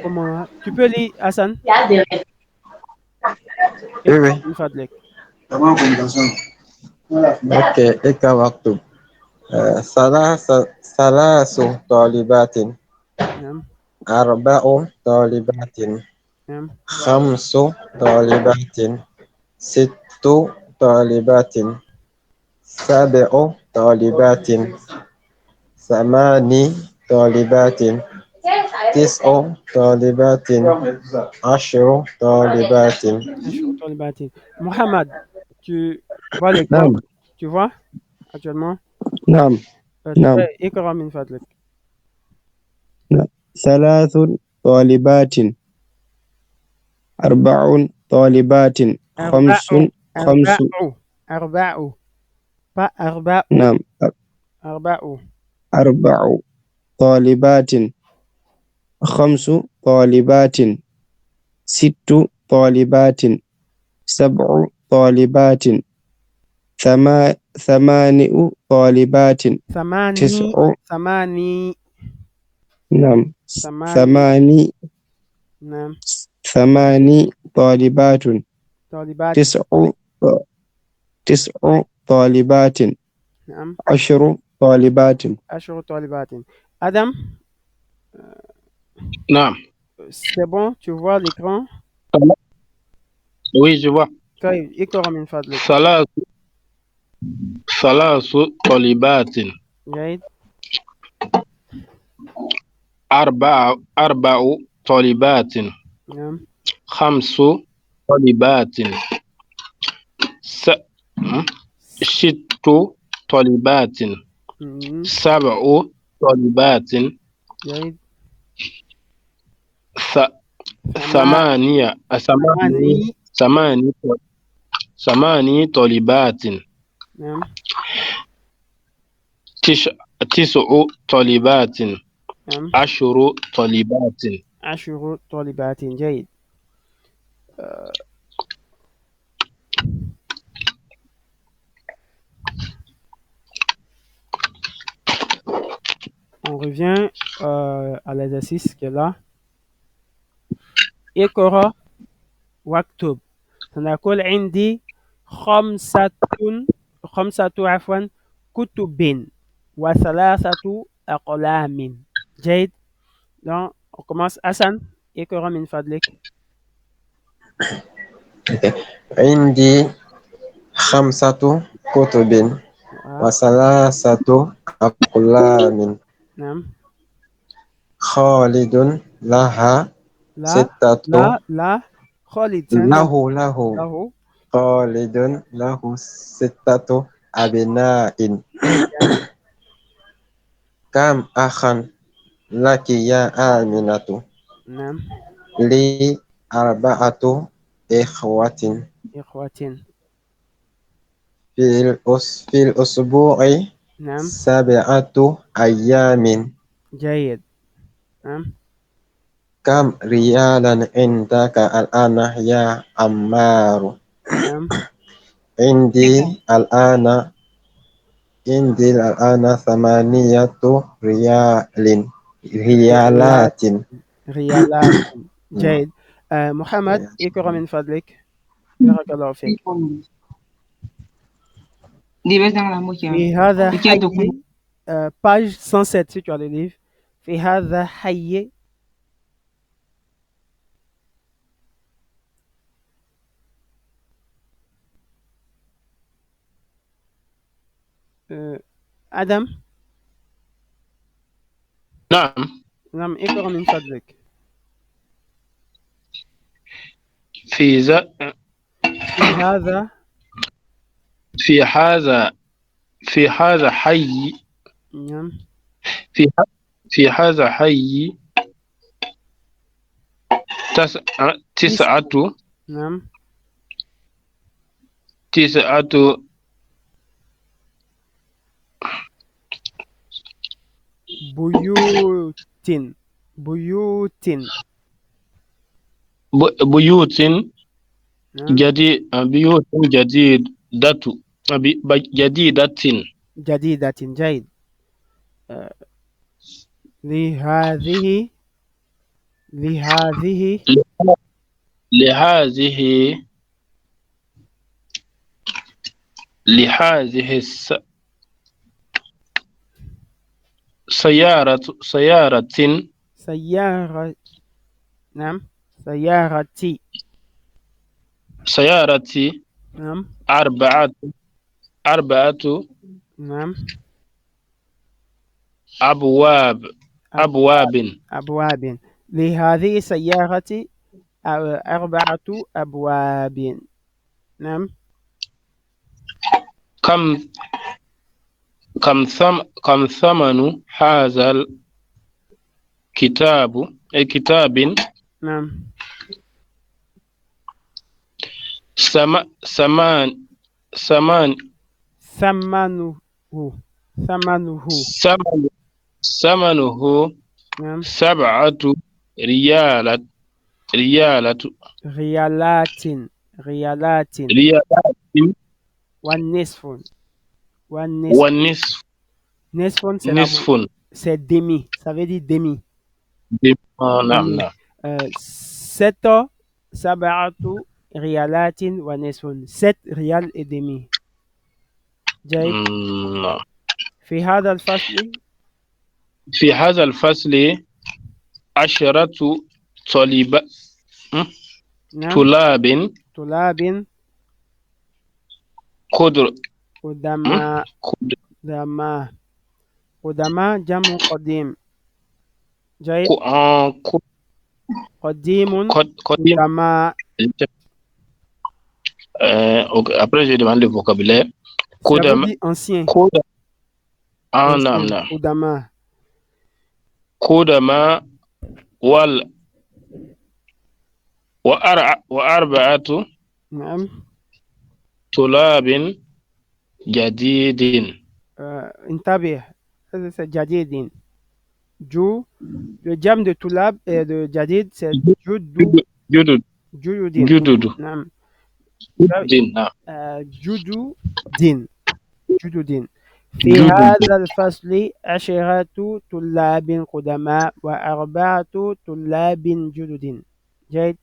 comment tu peux lire Hassan? Oui, oui. Fadlek. Ok, Eka Waktub. Salasu Talibatin. Nam, Arba'u Talibatin. nam, Khamsu Talibatin. Sittu Talibatin. Sab'u Talibatin. Samani Talibatin. Tis'u Talibatin. Ashru Talibatin. Ashur Tolibatin. Mohamed, tu vois l'écran? نعم Tu vois actuellement? نعم Tu نعم peux écrire min Fadlek. نعم. 3 طالبات 4 طالبات Arba'u, 5 arba'u, pas arba'u, نعم arba'u. 4 طالبات 5 طالبات 6 طالبات 7 طالبات 8 طالبات 9 Samani, نعم samani, nam, 8 طالبات Tolibat, 9 طالبات nam, 10 طالبات. Ashur Tolibatin. Adam, Non. c'est bon, tu vois l'écran? Oui, je vois. Écrire min Fadlek. Salasu Tolibatin. Jaïd, Arba'u Tolibatin. nam, Khamsu Tolibatin. Shittu Tolibatin. Sab'u Tolibatin. Jaïd, ثمانية ثماني طالبات nam, 9 طالبات nam. 10 طالبات. Ashur Tolibatin. Jaïd. on revient à l'exercice qui est là. اقرأ واكتب. سنقول عندي خمسة كتب وثلاثة أقلام. جيد. Donc, on commence. Hassan, اقرأ من فضلك. عندي 5 كتب وثلاثة أقلام. نعم. خالد لها لا 6. لا خالد ثانيا. له خالد له 6 أبناء. كم أخا لك يا آمنة؟ نعم. لي 4 إخوة. في الأسبوع نعم. 7 أيام. جيد. نعم. كم ريالا عندك الآن يا عمار؟ نعم. عندي الآن 8 ريالات. جيد. محمد اقرأ من فضلك. بارك الله فيك. في هذا حي page 107 si tu as le livre. في هذا حي آدم. نعم. نعم اقرأ من فضلك. في هذا حي. نعم. في هذا حي 9. نعم. 9 بيوت. نعم. بيوت جديدة. جيد. لهذه سيارة. نعم. سيارتي. نعم. 4. نعم. أبواب. لهذه سيارتي 4 أبواب. نعم. كم ثمن هذا الكتاب؟ نعم. ثمنه نعم. 7 ريالات. والنصف. C'est demi. Ça veut dire demi. نعم. 7 7 ريالات ونصف. 7 ريال et demi. جيد. في هذا الفصل 10 طلاب. قدماء جمع قديم. جيد. قديم. قدماء. Après, je demande le vocabulaire. Ça veut dire ancien. نعم. قدماء و4 نعم. طلاب جديد. انتبه. C'est جديد. Le jam de Tulab et de Jadid, c'est Jududin. Jududin. في جدد. هذا الفصل 10 طلاب قدماء و4 طلاب جدد. جيد.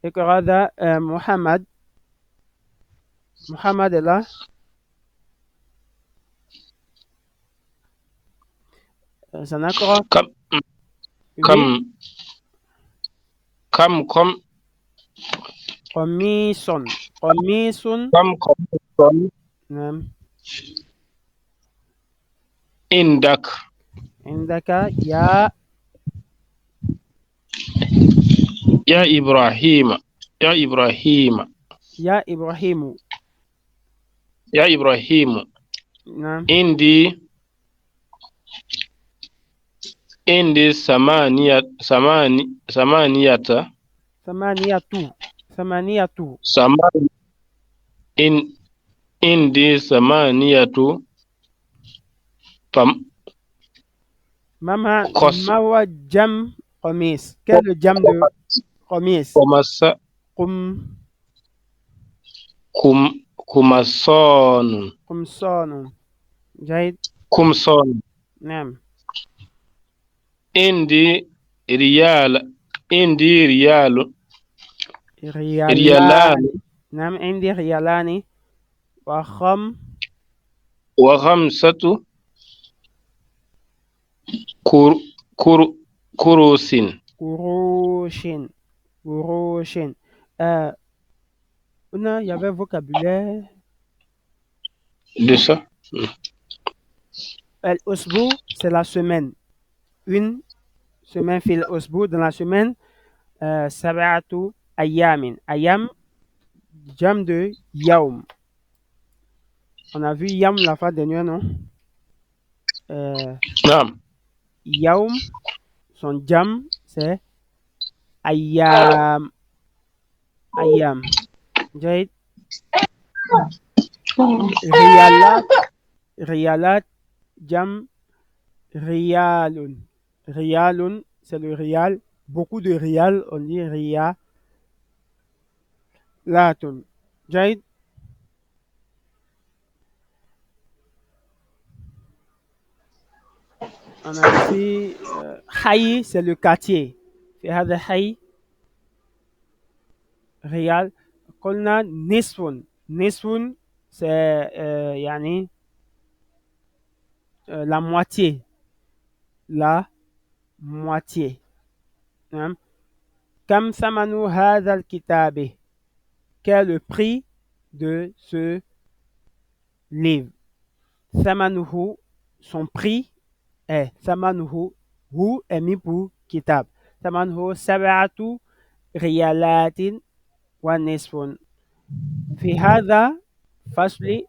اقرأ هذا محمد. محمد est là. سنقرأ كم oui. كم قميص. قميص. كم قميصا نعم. عندك عندك يا إبراهيم يا إبراهيم. يا إبراهيم نعم. عندي ثمانية ثمانية. ثمان عندي ثمانية ما قص هو جم قميص؟ Quel est le jam de قميص؟ قم قمصان قمصان. جيد. قمصان نعم. عندي ريالان. ريالان نعم عندي ريالان وخمسة كروس. قروش. Il y avait vocabulaire. De ça. الأسبوع c'est la semaine. Une semaine في الأسبوع. Dans la semaine 7 أيام. أيام jam de yaum. On a vu yam la fois dernière, non? نعم. Yaum, son jam c'est ayam. Ayam. جيد. ريالات jam riyalun. Riyalun c'est le rial. Beaucoup de rial, on dit riyalatun. جيد. On a ici Haï, c'est le quartier. في هذا حي ريال. قلنا نصف. نصف c'est يعني la moitié. La moitié. نعم. كم ثمن هذا الكتاب؟ Quel est le prix de ce livre? ثمنه, son prix est ثمنه. هو est mis pour kitab. ثمنه 7 ريالات ونصف. في هذا فصل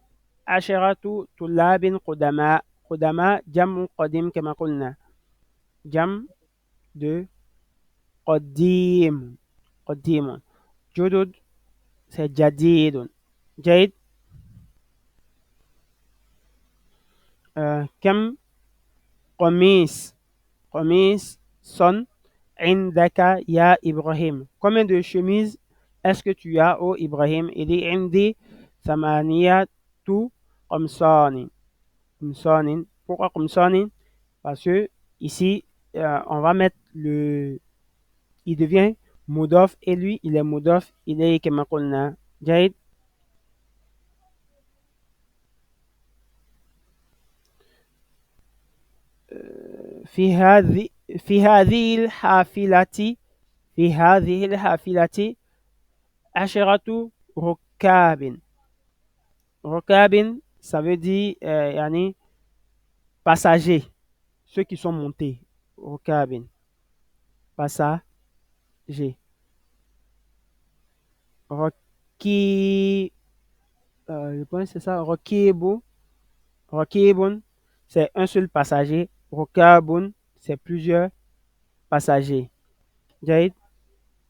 10 طلاب قدماء. قدماء جمع قديم كما قلنا. جمع de قديم. قديم. جدد c'est جديد. جيد. كم قميص. قميص son عندك يا إبراهيم. Combien de chemises est-ce que tu as, ô Ibrahim? Il dit عندي 8 قمصان. قمصان. Pourquoi قمصان? Parce que ici on va mettre il devient مضاف et lui il est مضاف إليه كما قلنا. جيد. في هذه الحافلة 10 ركاب. ركاب ça veut dire يعني passagers, ceux qui sont montés. ركاب passagers. Je pense que c'est ça. Rakibun c'est un seul passager. Rukabun c'est plusieurs passagers. Jaïd.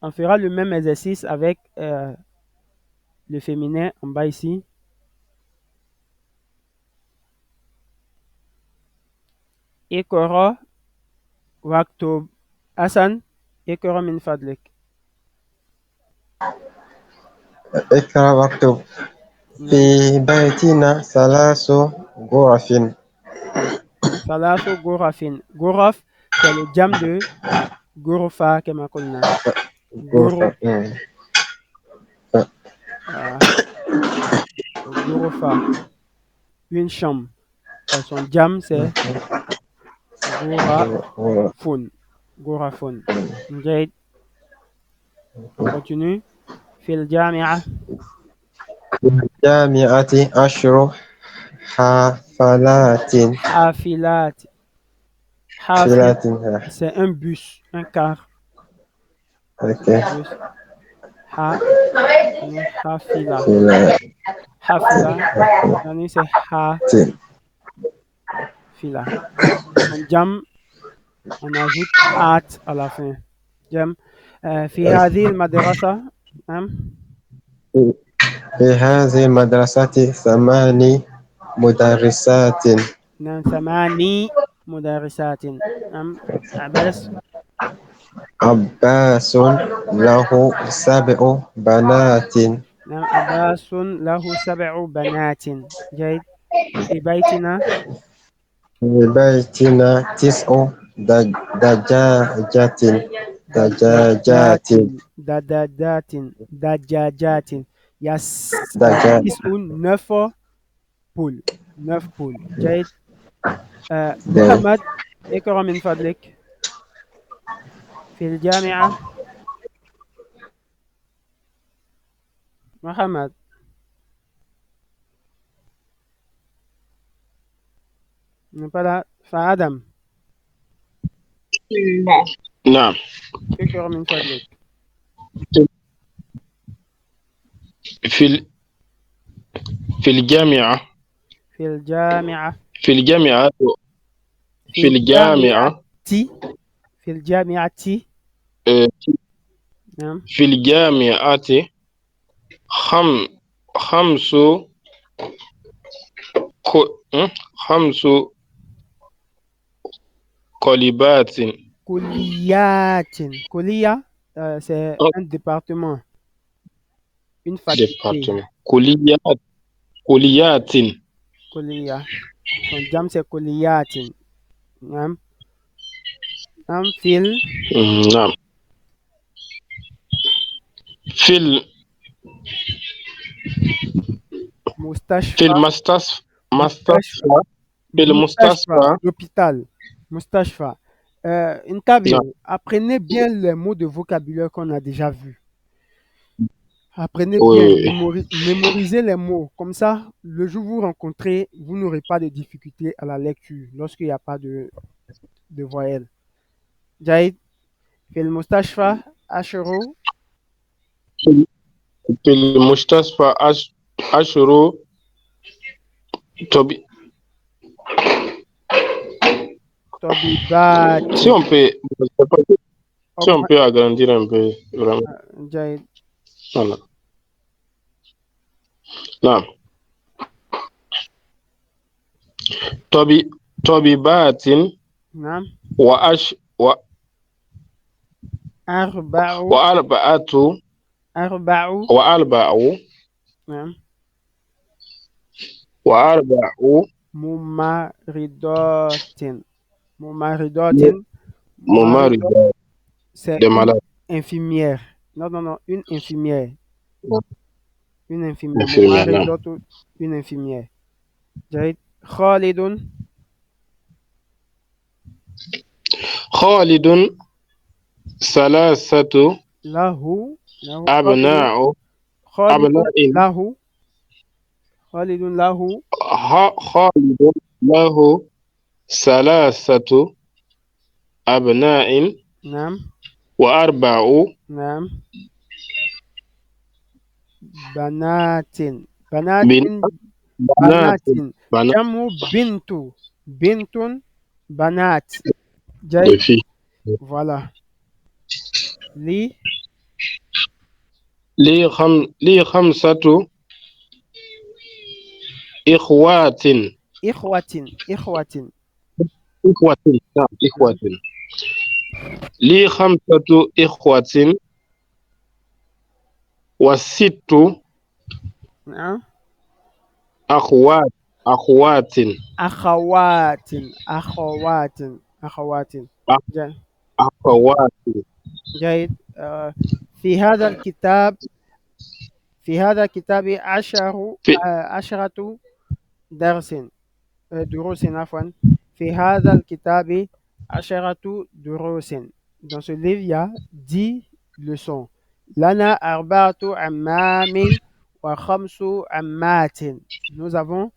On fera le même exercice avec le féminin en bas ici. Ikra waktub. Hassan, Ikra min fadlik. اقرأ واكتب في بيتنا 3 غرف. ثلاث غرف. غرف c'est le jam de غرفة كما قلنا. غرفة. غرفة une chambre. Son jam c'est غرفون. غرفون. جيد. On continue. في الجامعة. الجامعة 10 حافلات. حافلات. حافلات. C'est un bus, un car. Okay. Bus. حافلة. حافلة. C'est حافلة. On jam, on ajoute at à la fin. Jam. في هذه المدرسة. في هذه المدرسة 8 مدرسات. 8 مدرسات. عباس. عباس له 7 بنات. عباس له 7 بنات. جيد. في بيتنا. في بيتنا 9 دجاجات. دجاجات. دجاجات. Il y a 6 ou 9 poules. 9 poules. جيد. محمد اقرأ من فضلك. في الجامعة. محمد. فآدم. نعم. اقرأ من فضلك. في الجامعة. في الجامعة. في الجامعة. في الجامعة. في الجامعة. نعم. في الجامعة 5 كليات. كليات. كلية c'est un département. Une faculté. كليات. كلية. Son jam c'est كليات. نعم. نعم. نعم. في المستشفى. في المستشفى. L'hôpital. مستشفى. انتبهوا. Apprenez bien les mots de vocabulaire qu'on a déjà vus. Apprenez bien, mémorisez les mots. Comme ça, le jour où vous rencontrez, vous n'aurez pas de difficulté à la lecture lorsqu'il n'y a pas de voyelles. Jaïd, في المستشفى 10 في المستشفى 10 طبيبات. Si on peut agrandir un peu, vraiment. Jaïd. Voilà. نعم. طبيبات. نعم. وأربع. نعم. وأربع. ممرضات. C'est une infirmière. Non, une infirmière. Une infirmière. ممرضات, une infirmière. جيد. خالد. ثلاثة له أبناء. خالد له 3 أبناء. نعم. و4. نعم. بنات. جمع بنت. بنات. جيد. Voilà. لي 5 إخوات. لي 5 إخوات و6 نعم. أخوات. أخوات. أخوات أخوات أخوات جيد أخوات. جيد. في هذا الكتاب في 10 درس دروس عفوا. في هذا الكتاب 10 دروس. Dans ce livre, il y a 10 leçons. لنا 4 عمام و5 عمات. Nous avons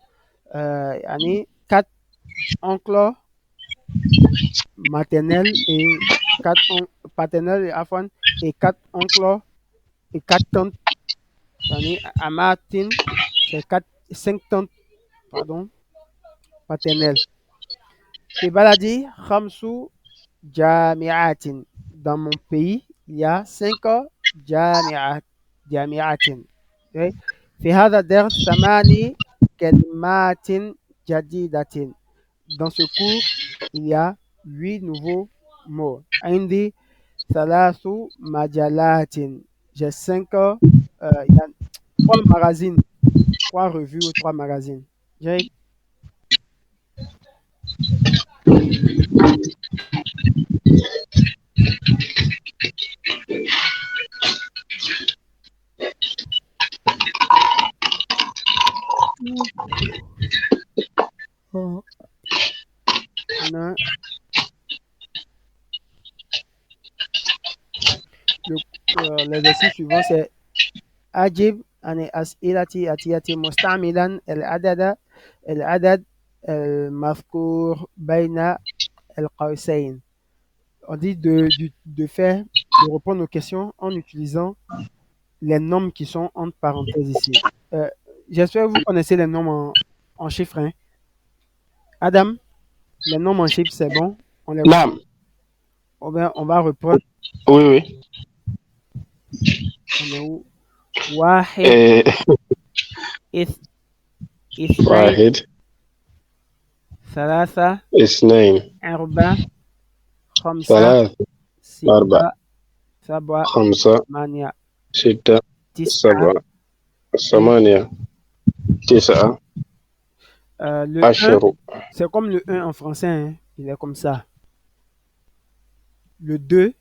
يعني 4 oncles maternels et 4 paternels عفوا et 4 oncles et 4 tantes. يعني عمات c'est 5 tantes pardon paternelles. في بلدي 5 جامعات. Dans mon pays, il y a 5 جامعات. Okay. في هذا الدرس 8 كلمات جديدة. Dans ce cours, il y a 8 nouveaux mots. عندي 3 مجلات. J'ai 5 il y a 3 magazines, 3 revues ou 3 magazines. J'ai Non. L'exercice suivant, c'est أجب عن الأسئلة الآتية مستعملا العدد المذكور بين القوسين. On dit de répondre aux questions en utilisant les nombres qui sont entre parenthèses ici. J'espère que vous connaissez les nombres en chiffres. Hein. Adam, les nombres en chiffres, c'est bon. On نعم. va reprendre. Oui, oui. On est où? واحد إيه. اثنين واحد 3 اثنين 4 5 ثلاثة 6 أربعة 7 خمسة 8 ستة 9 سبعة ثمانية تسعة Le 1, 10. c'est comme le 1 en français, hein. Il est comme ça. Le 2,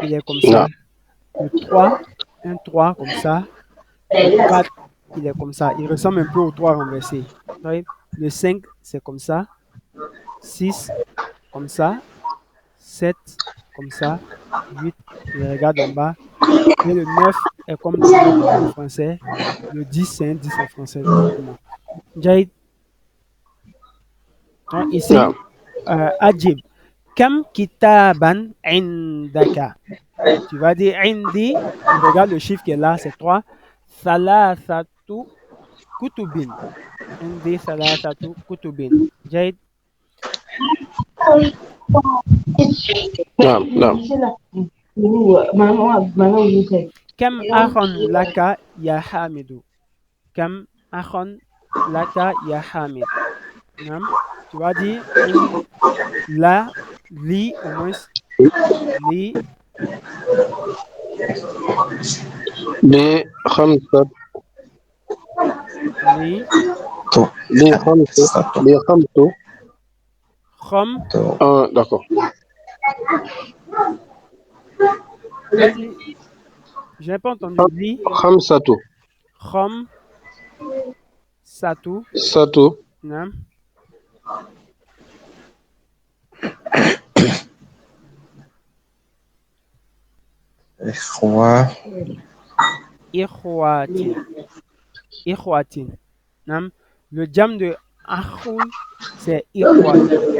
il est comme ça. نعم. Le 3, un 3 comme ça. Le 4, il est comme ça. Il ressemble un peu au 3 renversé. Oui. Le 5, c'est comme ça. 6, comme ça. 7, comme ça. 8, il regarde en bas. Et le 9 est comme le 9 en français. Le 10, c'est un 10 en français. Justement. Jahid. Donc, ici, نعم. Ajib. Kam kitaban indaka. Tu vas dire indi. Tu regardes le chiffre qui est là, c'est 3. Thalathatu kutubin. Indi thalathatu kutubin. Jahid. نعم. نعم. Kam akhon laka ya hamidu. Kam akhon laka ya hamid. Nam. Tu vas dire là, li au moins, li, بخمسة li, بخمسة khom. d'accord. Vas-y, j'ai pas entendu li, خمسة khom, satu, ستة nam. Ikhwatin. Ikhwatin. Nam. Le jam de akhun, c'est ikhwat.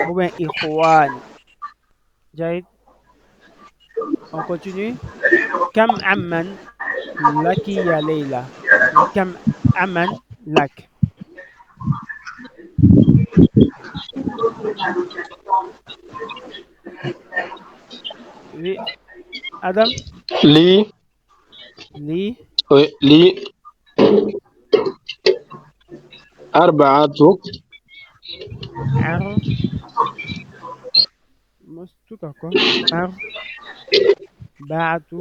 Ou bien ikhwan. Jahid. On continue. Kam amman laki ya Leila. Kam amman lak. Oui. Adam, لي li, لي أربعة ar, tout encore. Ar, ba'atu,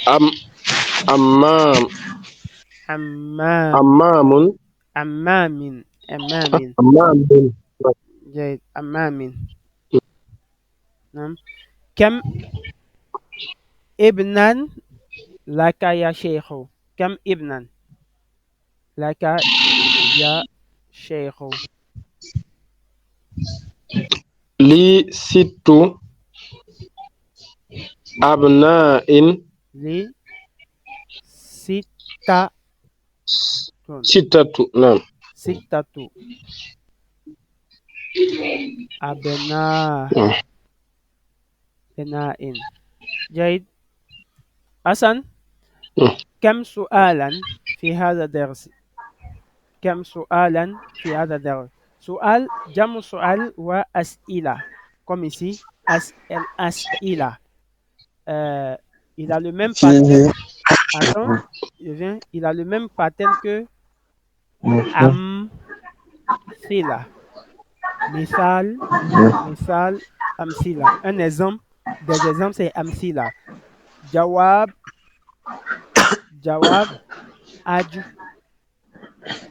أم أمام حمام أمام. أمام أمام أمام. جيد أمام. نعم. كم ابنا لك يا شيخ؟ كم ابنا لك يا شيخ؟ لي 6 أبناء. لي ستة 6. نعم. ستة أبناء نعم. بناء. جيد. حسن، نعم. كم سؤالا في هذا الدرس؟ كم سؤالا في هذا الدرس؟ سؤال جمع سؤال وأسئلة comme ici أسئلة. Il a le même pattern. فيه Attends, je viens. Il a le même pattern que مهم. أمثلة. مثال مثال أمثلة. Un exemple, des exemples c'est أمثلة. جواب جواب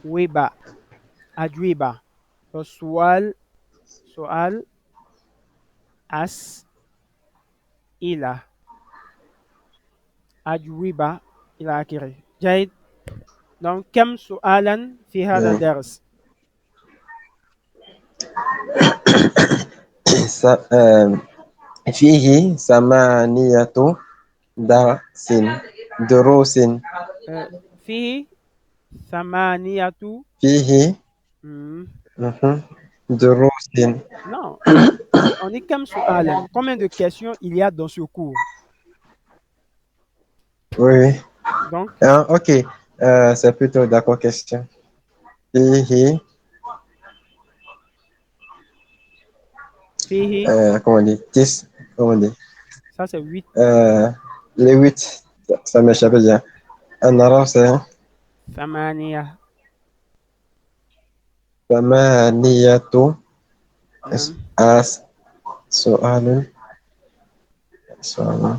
أجوبة أجوبة. سؤال سؤال أسئلة أجوبة إلى آخره. جيد. Donc كم سؤالا في هذا الدرس؟ فيه 8 درس دروس فيه 8 فيه مهم. دروس. Non, on dit كم سؤالا. Combien de questions il y a dans ce cours? Oui. Donc, Ah, ok. C'est plutôt d'accord question. فيه فيه, comment on dit? 10. Comment on dit? ça c'est 8. Les 8. Ça m'échappe bien. En arabe, c'est 8. 8 نعم. أس سؤال سؤال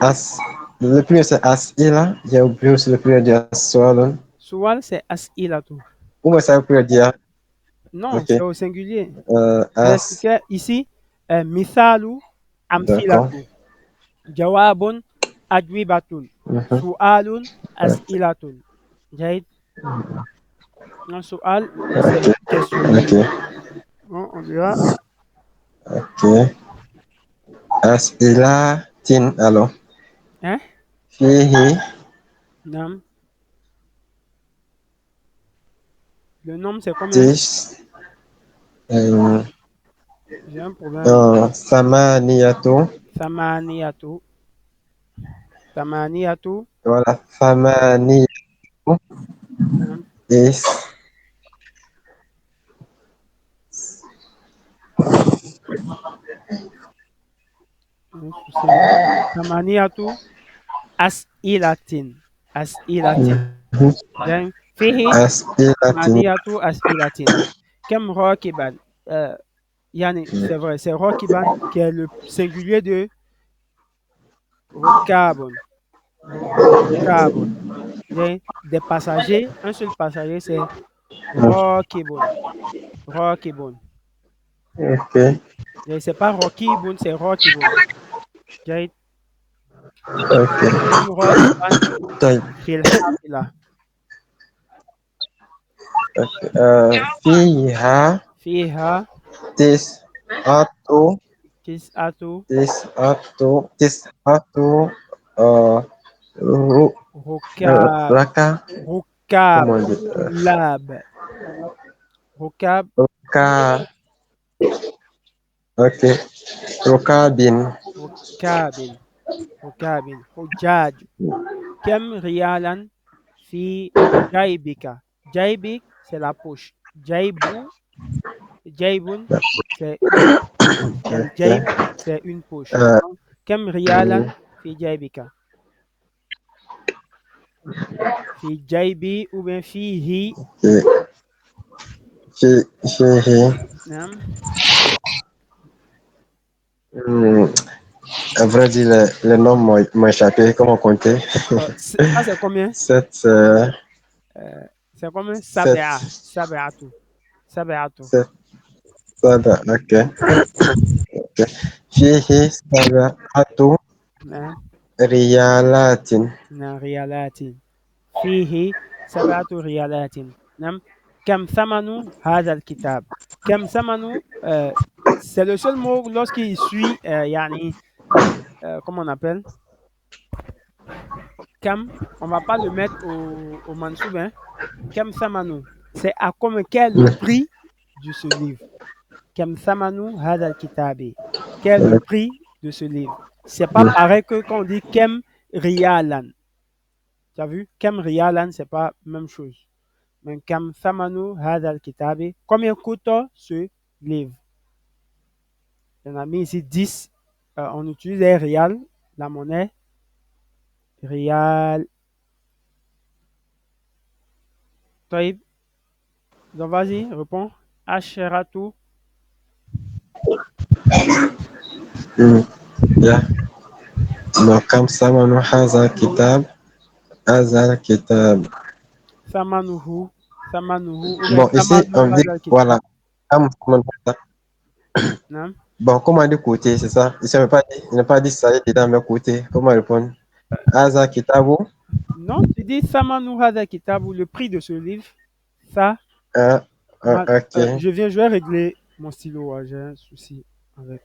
أس. Le premier c'est أسئلة. J'ai oublié aussi le premier dire سؤال. سؤال c'est أسئلة. Comment ça veut dire? Non, Ok. c'est au singulier. As. J'expliquais ici مثال D'accord. أمثلة. جواب أجوبة. Mhm. سؤال Ouais. أسئلة. جيد. Un سؤال c'est Ok. question. Ok. Bon, on dira Ok. أسئلة alors. hein? فيه نعم. Le nombre c'est combien? 10 euh, J'ai un problème. ثمانية. ثمانية ثمانية Voilà. ثمانية نعم. is ثمانية أسئلة أسئلة. then فيه أسئلة. ثمانية أسئلة. كم راكبا؟ يعني c'est vrai, c'est راكبا qui est le singulier de ركاب. ركاب. Des passagers, un seul passager c'est راكب. راكب. Ok. C'est pas راكب, c'est راكب. جيد. Ok. كم راكبا طيب. في الحافلة؟ فيها فيها تسعة تسعة تسعة تسعة آه، رو- ركاب. ركع. ركاب comment on dit? طلاب. ركاب. ركع. ok. ركاب. ركاب. ركاب حجاج. كم ريالا في جيبك؟ جيبك c'est la poche. جيب جيب c'est une. الجيب ok. c'est une poche. Euh, Donc, كم ريالا في جيبك؟ في جيبي ou bien فيه. فيه نعم. hmm, À vrai dire, les noms m'ont échappé. Comment compter? Ça, c'est combien? 7, C'est combien? 7, Sabeatu. Sabeatu. 7, ok. Ok. فيه 7 نعم ريالات. نعم ريالات فيه 7 ريالات نعم كم ثمن هذا الكتاب كم ثمن c'est le seul mot lorsqu'il suit يعني comment on appelle Kam, on va pas le mettre au mansoub, hein. Kam samanu, c'est à combien, quel est le prix de ce livre? Kam samanu hadal kitabi. Quel est le prix de ce livre? C'est pas pareil que quand on dit kem rialan. Tu as vu? Kem rialan, c'est pas la même chose. Mais kam samanu hadal kitabi. Combien coûte ce livre? On a mis ici 10. On utilise les rial, la monnaie. Rial. Taïb. Donc vas-y, réponds. Asheratu. Yeah. Donc, comme ça, maintenant, Hazal Kitab. Samanuhu. Samanuhu. Ou bien Bon, ici, Samanu on dit, Hadal Kitab. voilà. Comme ça. Non? Bon, comment dire côté, c'est ça? Ici, il n'a pas dit ça, il est dans mes côtés. Comment répondre? Hazal Kitabu. Non, tu dis Samanu Hadal Kitab ou le prix de ce livre. Ça, Ok, je vais régler mon stylo. J'ai un souci avec.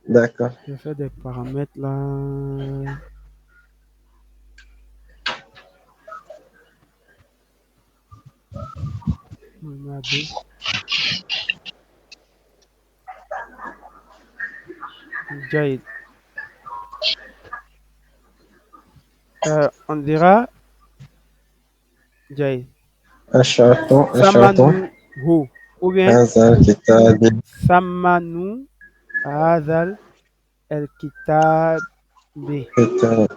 d'accord. Je vais faire des paramètres là. Regardez. Jaïd. On dira Jaïd. Achatu. Samanuhu. Ou bien Hazal Kitabi. Samanu Hadal El Kitab. Kitab.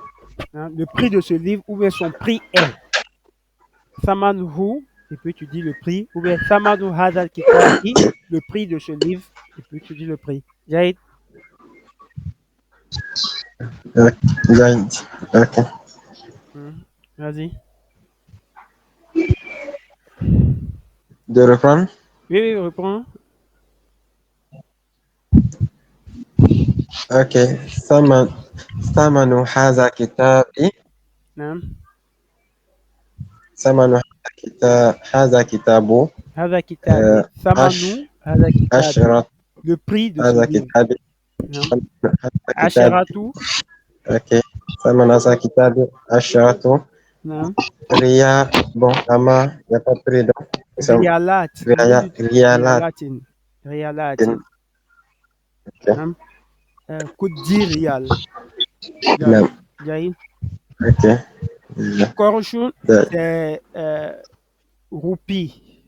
Hein, le prix de ce livre, ou bien son prix est. Samanhu, et puis tu dis le prix, ou bien Samanu Hadal Kitabi, le prix de ce livre, et puis tu dis le prix. Jaïd, Jaïd. Ok. vas-y. De reprendre? Oui, oui, reprends. Ok. Samanu Hazal Kitabi. Hein. Samanu Hazal Kitabu. Hadal Kitabi. Samanu Hadal Kitabi, Ashrat. le prix de ce Hazal livre. Kitabi. Hein. Hazal Kitabi. Asheratu. Ok. Samanu Hazal Kitabi. Ashratu. Hein. Ria. Bon, Ama, il n'y a pas de prix. Donc, Rialat. On dit Rialat. Rialatin. Rialatin. Ok. Hein. Koudi Rial. Même. Jaïd. Ok. Koroshu, De- c'est roupie.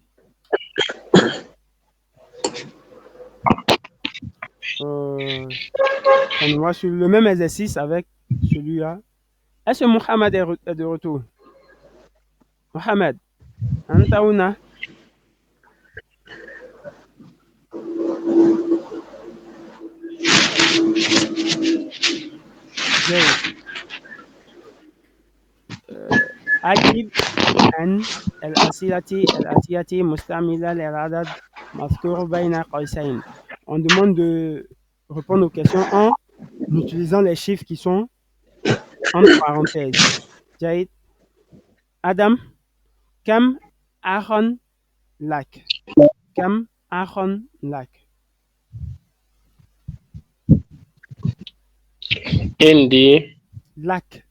On voit sur le même exercice avec celui-là. Est-ce que Mohamed est de retour? Mohamed, Antaouna. جيد. أجب عن الأسئلة مستعملة للعدد مذكور بين قوسين. On demande de répondre aux questions en utilisant les chiffres qui sont entre parenthèses. جيد. Adam, كم أخ لك؟ كم أخ لك؟ Indi. Lac.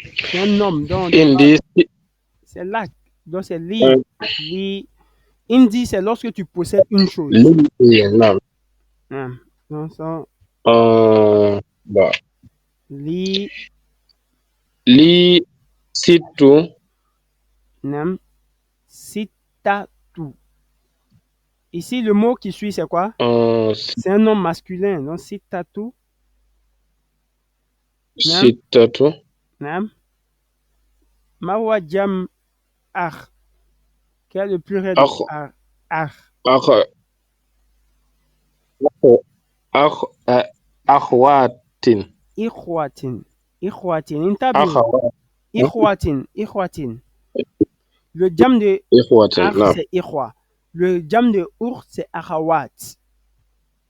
C'est un homme dont Indi. c'est lac. Donc c'est li. Indi, c'est lorsque tu possèdes une chose. Non. Donc ça, Bah. li, Li situ. nam, sitatu. Ici, le mot qui suit, c'est quoi? C'est un nom masculin. Donc sitatu. Sitatu. Nam. Mawa jam ar. Quel est le pluriel de ar? Akhwatin. إخوة انتبهوا. أخوات. إخوة. Le jam de إخوة. akh نعم. c'est ikhwa. Le jam de ukht c'est akhawat.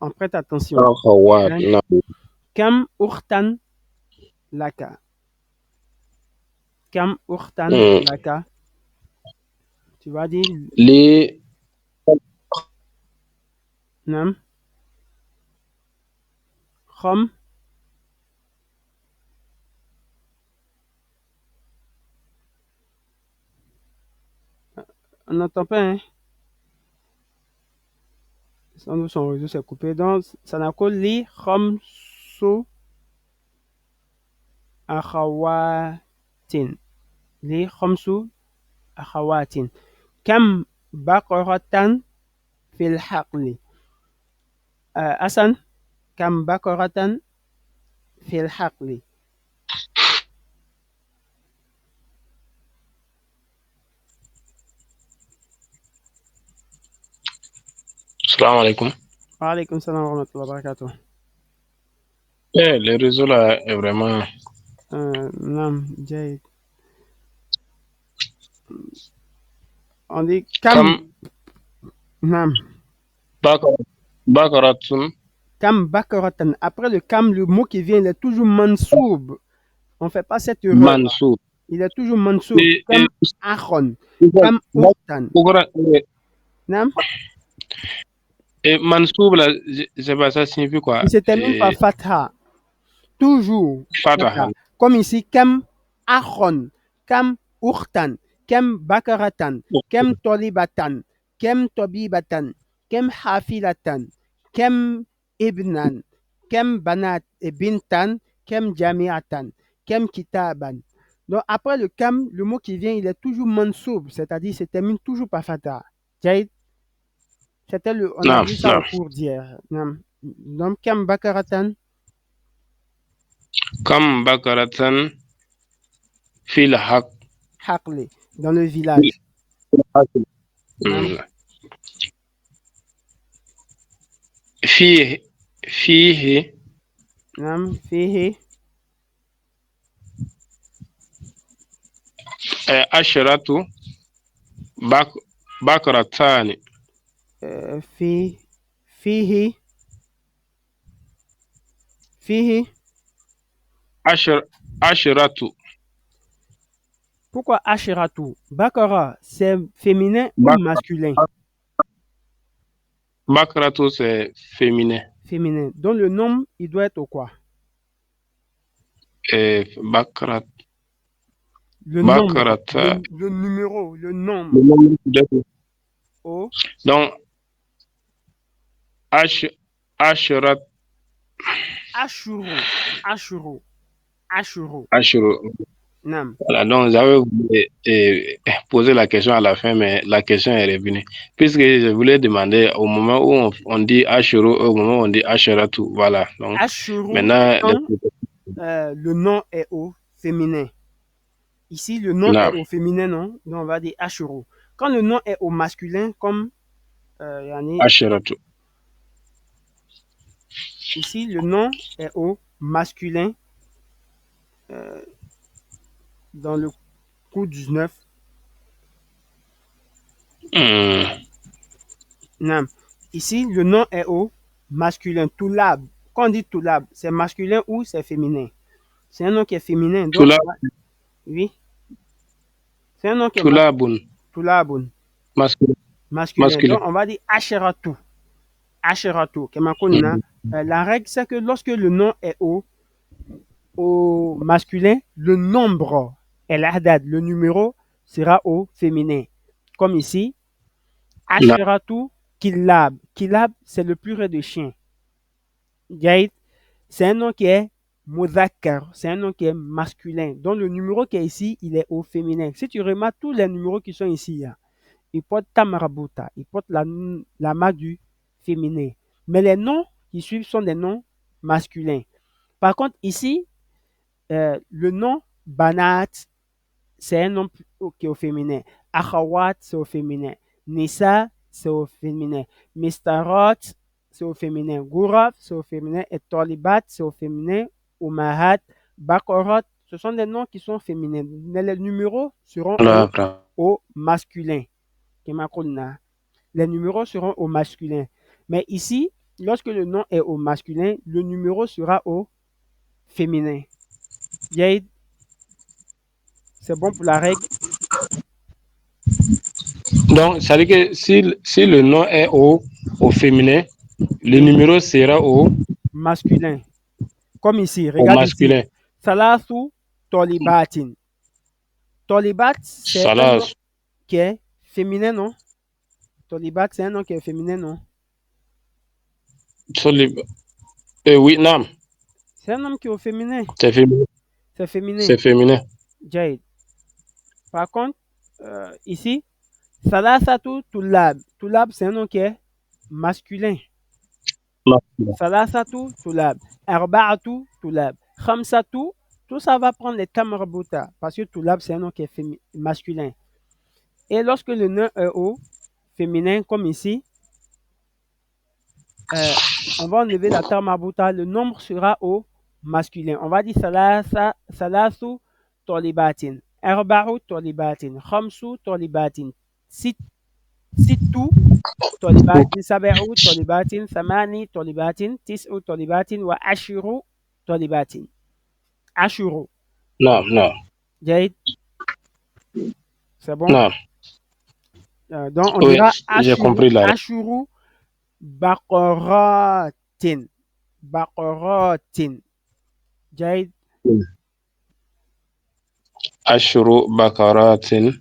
On prête attention. أخوات. Hein? نعم. Kam ukhtan laka. Kam ukhtan مم. laka. Tu vas dire لي nam. Khom. On n'entend pas, hein? Sans doute son réseau s'est coupé. Donc, ça n'a que li khamsu akhawatin. Li khamsu akhawatin. Kam bakoratan fil haqli. Hassan, kam bakoratan fil haqli. السلام عليكم. Wa alaykum salam wa rahmatullahi wa barakatuh. Le réseau là est vraiment. Nam, Jay. On dit kam. Comme Nam. Bakaratun. Kam bakoratan. Après le kam, le mot qui vient, il est toujours mansoub. On ne fait pas cette erreur. Mansour. Il est toujours mansoub. Kam akhon. Kam uktan. Nam. Et Mansour, là, je sais pas, ça signifie quoi? Il se termine par fatha. Toujours. Fatah. Comme ici, kam akhon. Kam uktan. Kam bakaratan. Kam tolibatan. Kam tobibatan. Kam hafilatan. Kam ibnan. Kam banat et bintan. Kam jamiatan. Kam kitaban. Donc, après le kam, le mot qui vient, il est toujours mansoub, c'est-à-dire il se termine toujours par fatha. Jaïd, c'était on a vu ça au cours d'hier. Donc, kam bakaratan. Kam bakaratan fil haq. Haqli, dans le village. Fihi. Nam, fihi. Ashratu bakaratani. Fihi. Ashratu. Pourquoi Ashiratu? Bakara, c'est féminin ou masculin? Bakaratu, c'est féminin. Féminin. Donc le nom, il doit être au quoi? Bakarat. Le nombre, le numéro, le nombre. Oh. Donc, Ashurat. Ashuru. Non. Voilà, donc j'avais posé la question à la fin, mais la question est revenue. Puisque je voulais demander au moment où on dit Ashuru, au moment où on dit Asheratu, voilà. Donc, Ashuru, maintenant, le nom est au féminin. Ici, le nom est au féminin, non? Donc, on va dire Ashuru. Quand le nom est au masculin, comme Asheratu. Ici, le nom est au masculin. Dans le cours 19. Non. Ici, le nom est au masculin. Toulab. Quand on dit Toulab, c'est masculin ou c'est féminin? C'est un nom qui est féminin. Donc, oui. C'est un nom qui est Toulabun. Toulabun. Masculin. Donc, on va dire Asheratu. Asheratu. La règle, c'est que lorsque le nom est au masculin, le nombre est l'adad, le numéro sera au féminin. Comme ici, Asheratu Kilab. Kilab, c'est le pluriel de chien. C'est un nom qui est Mudhakkar, c'est un nom qui est masculin. Donc le numéro qui est ici, il est au féminin. Si tu remarques tous les numéros qui sont ici, ils portent Tamarabuta, ils portent la marque du féminin. Mais les noms qui suivent sont des noms masculins. Par contre, ici, le nom Banat, c'est un nom qui est au féminin. Akhawat, c'est au féminin. Nisa, c'est au féminin. Mistarot, c'est au féminin. Gouraf, c'est au féminin. Et Tolibat, c'est au féminin. Umahat, Bakorot, ce sont des noms qui sont féminins. Mais les numéros seront au masculin. Les numéros seront au masculin. Mais ici, lorsque le nom est au masculin, le numéro sera au féminin. Yaïd, c'est bon pour la règle. Donc, ça veut dire que si le nom est au féminin, le numéro sera au masculin. Comme ici, regarde masculin. ici. Salasu Tolibatin. Tolibat, c'est un nom qui est féminin, non? Tolibat, c'est un nom qui est féminin, non? Oui, non. C'est un nom qui est au féminin. C'est féminin. C'est féminin. C'est féminin. Jade. Par contre, ici, Salasatu Tulab. Tulab, c'est un nom qui est masculin. Salasatu Tulab. Arba'atu Tulab. Khamsatu, tout ça va prendre les tamarbuta. Parce que Tulab, c'est un nom qui est masculin. Et lorsque le nom est au féminin, comme ici, on va enlever la tamarbuta. Le nombre sera au masculin. On va dire Salasu Tolibatin. Arba'u Tolibatin. Khamsu Tolibatin. Sittu Tolibatin. Sab'u Tolibatin. Samani Tolibatin. Tis'u Tolibatin. Wa Ashiru Tolibatin. Ashuru. Non. Jade. C'est bon? Non. Donc, on dira j'ai compris là. Ashuru Bakoratin. Bakoratin. Jade. Ashuru Bakaratin.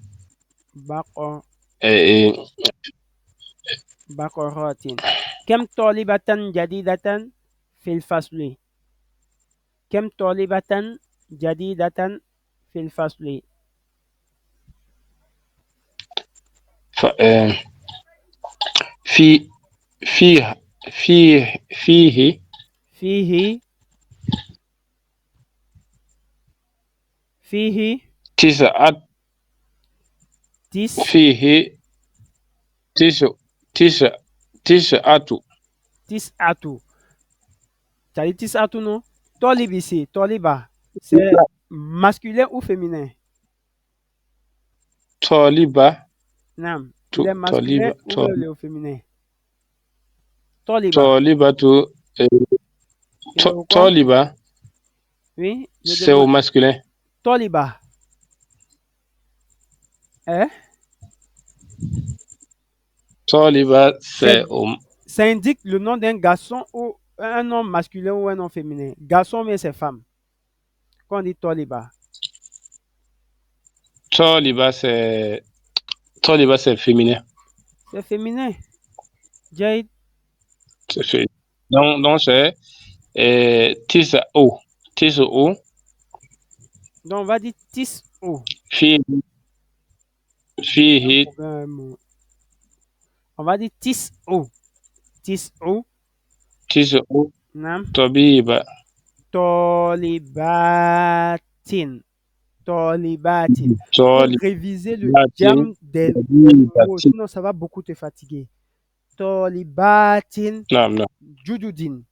Bakoratin. Kem Tolibatan Jadidatan fil fasli. Kem Tolibatan Jadidatan fil fasli. فيه تسعة فيه تسعة Ça dit tis'atu, non? Tolib ici, toliba, c'est masculin ou féminin? Toliba. Non, il est masculin ou il est au féminin? Toliba. Toliba. Oui. C'est au masculin. Toliba. Hein? Toliba, c'est au... Ça indique le nom d'un garçon ou un nom masculin ou un nom féminin. Garçon, mais c'est femme. Quand on dit Toliba. Toliba, c'est féminin. C'est féminin. Jade. C'est féminin. Donc c'est Tisa'o. Tisa'o. Donc on va dire Tis'o. Fihi. On va dire Tis'o. Tis'o. Tisa'o. Nam. Tobiba. Tolibatin. Tolibatin. Pour réviser le jam des mots, sinon ça va beaucoup te fatiguer. Tolibatin. Non. Jududin.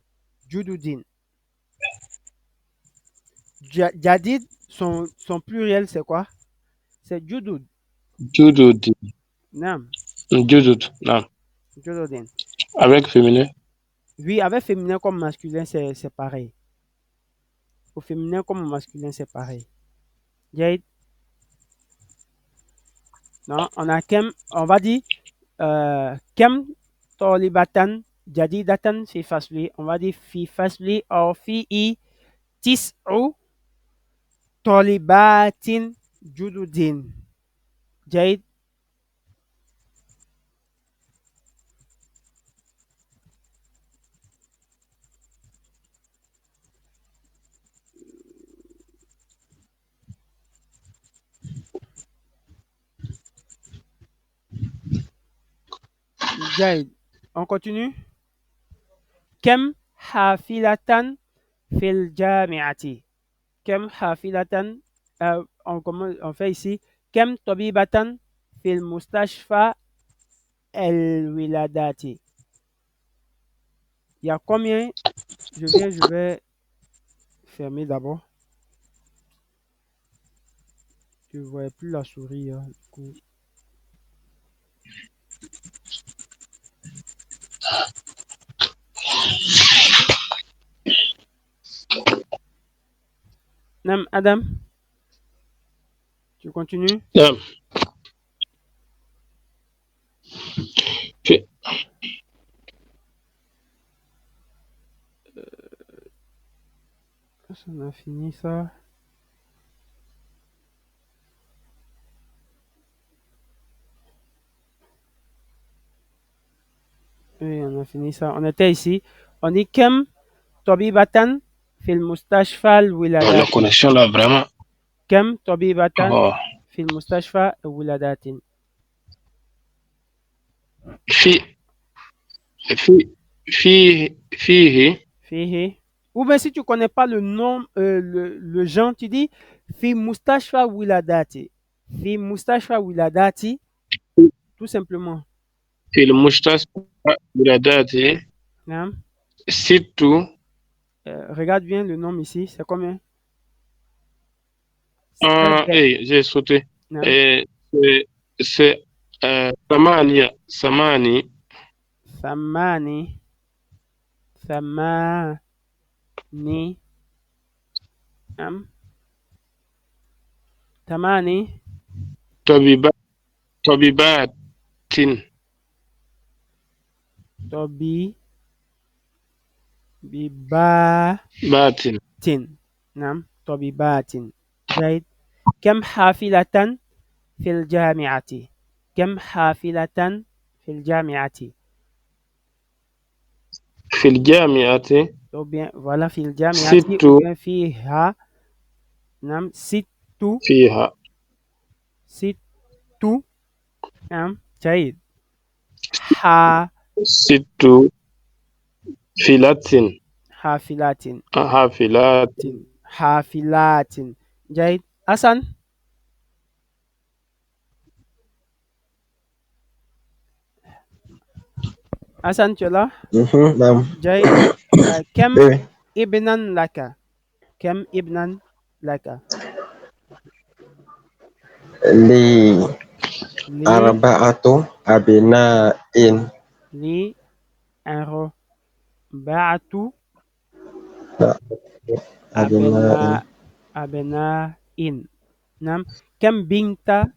Jadid, son pluriel, c'est quoi? C'est Judud. Jududin. Non. Judud. Non. Jududin. Avec féminin? Oui, avec féminin comme masculin, c'est pareil. Au féminin comme au masculin, c'est pareil. Jade. Non, on a Kem, on va dire Kem Tolibatan Jadidatan fi fasli. On va dire fi fasli ou fi tis'u Tolibatin Jududin. Jade. Jade. On continue. Kem hafilatan fil jami'ati. Kem hafilatan, on fait ici. Kem tobibatan fil mustashfa el wiladati. Il y a combien? Je vais fermer d'abord. Je ne voyais plus la souris. Du coup. Nam Adam, tu continues? نعم. في On a fini ça. Oui, on a fini ça. On était ici. On dit Kem Tobibatan fil Mustashfa la Wiladati. connexion là, vraiment. Kem Tobibatan Oh. fil Mustashfa Wiladatin. في في فيه Fihi. Ou bien si tu ne connais pas le nom, le genre, tu dis Fi Mustashfa Wiladati. Fi Mustashfa Wiladati, tout simplement. في المستشفى ولاداتي Hein? 6. Regarde bien le nom ici, c'est combien? j'ai sauté. Hein? C'est Samani. Samani. Samani. Hein? Tamani. طبيبات Tobi. Bibatin. بات نعم طبيبات. جيد. كم حافلة في الجامعة؟ كم حافلة في الجامعة؟ في الجامعة Ou bien, voilà, في الجامعة 6 ou bien فيها. نعم ست. فيها ست. نعم جيد. حافلات. 6 فيلات حافلات. حافلات. حافلات. جيد. حسن. حسن tu es là? نعم. جيد. كم Oui. ابنا لك؟ كم ابنا لك؟ لي لي 4 أبناء. لي أربعة أبناء. أبناء. نعم. كم بنتا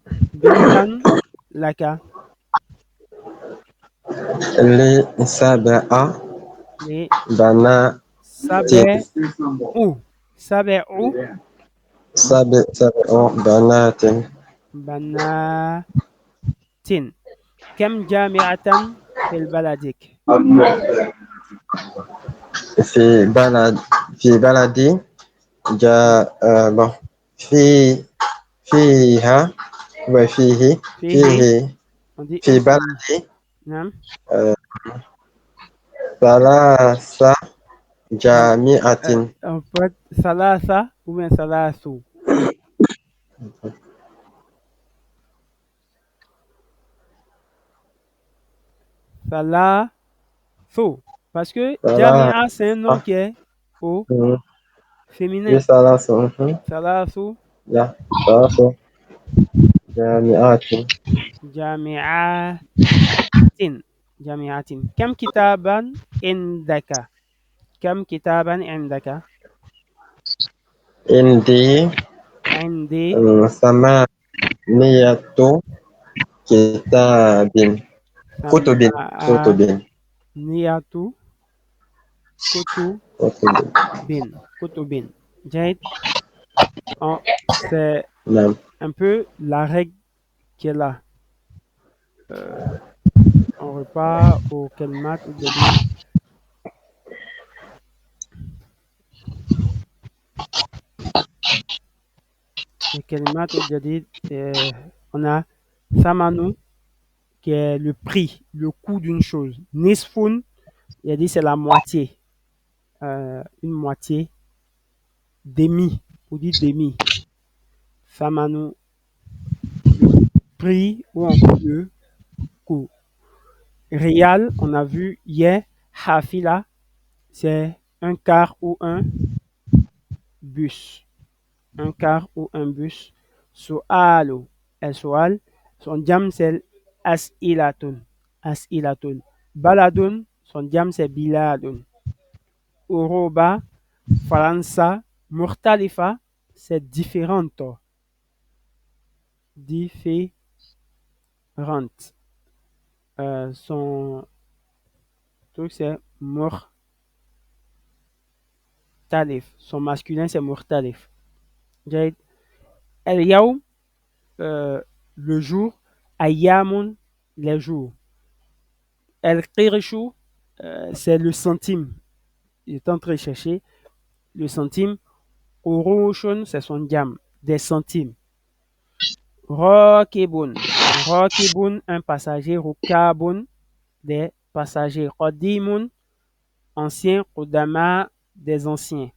لك؟ لي 7 لي بنات. سبع. سبع 7 بنات. بنات. كم جامعة في بلدك؟ في بلدي جاء bon. فيها وفيه فيه. On dit في un pays. بلدي نعم. 3 جامعات. En fait, ثلاثة ou bien ثلاث. ثلاث. Parce que Jamia, c'est un nom qui est au féminin. ثلاث. ثلاث لا 3 جامعات. جامعات. جامعات. كم كتابا عندك؟ كم كتابا عندك؟ عندي عندي 8 كتاب. كتب. ثمانية كتب. جيد. C'est نعم. un peu la règle qui est là. On repart au Kelmat ou Jadid. Le Kelmat ou Jadid, on a Samanu, qui est le prix, le coût d'une chose. Nisfun, il a dit c'est la moitié. Une moitié. Demi, on dit demi. Samanu, le prix ou encore le coût. Réal, on a vu hier, Hafila, c'est un quart ou un bus. Un car ou un bus. Su'alu, el-su'al. Son jam c'est as'ilatun. As'ilatun. Baladun, son jam c'est biladun. Uruba, Faransa, Murtalifa, c'est différente. Différente. Son truc c'est Murtalif. Son masculin c'est Murtalif. El Yaoum, le jour. Ayamun, les jours. El Qirishu, c'est le centime. Il est en train de chercher le centime. Urushun, c'est son jam, des centimes. Rokibun, Rokibun, un passager. Rukabun, des passagers. Qadimun, ancien. Qudama, des anciens.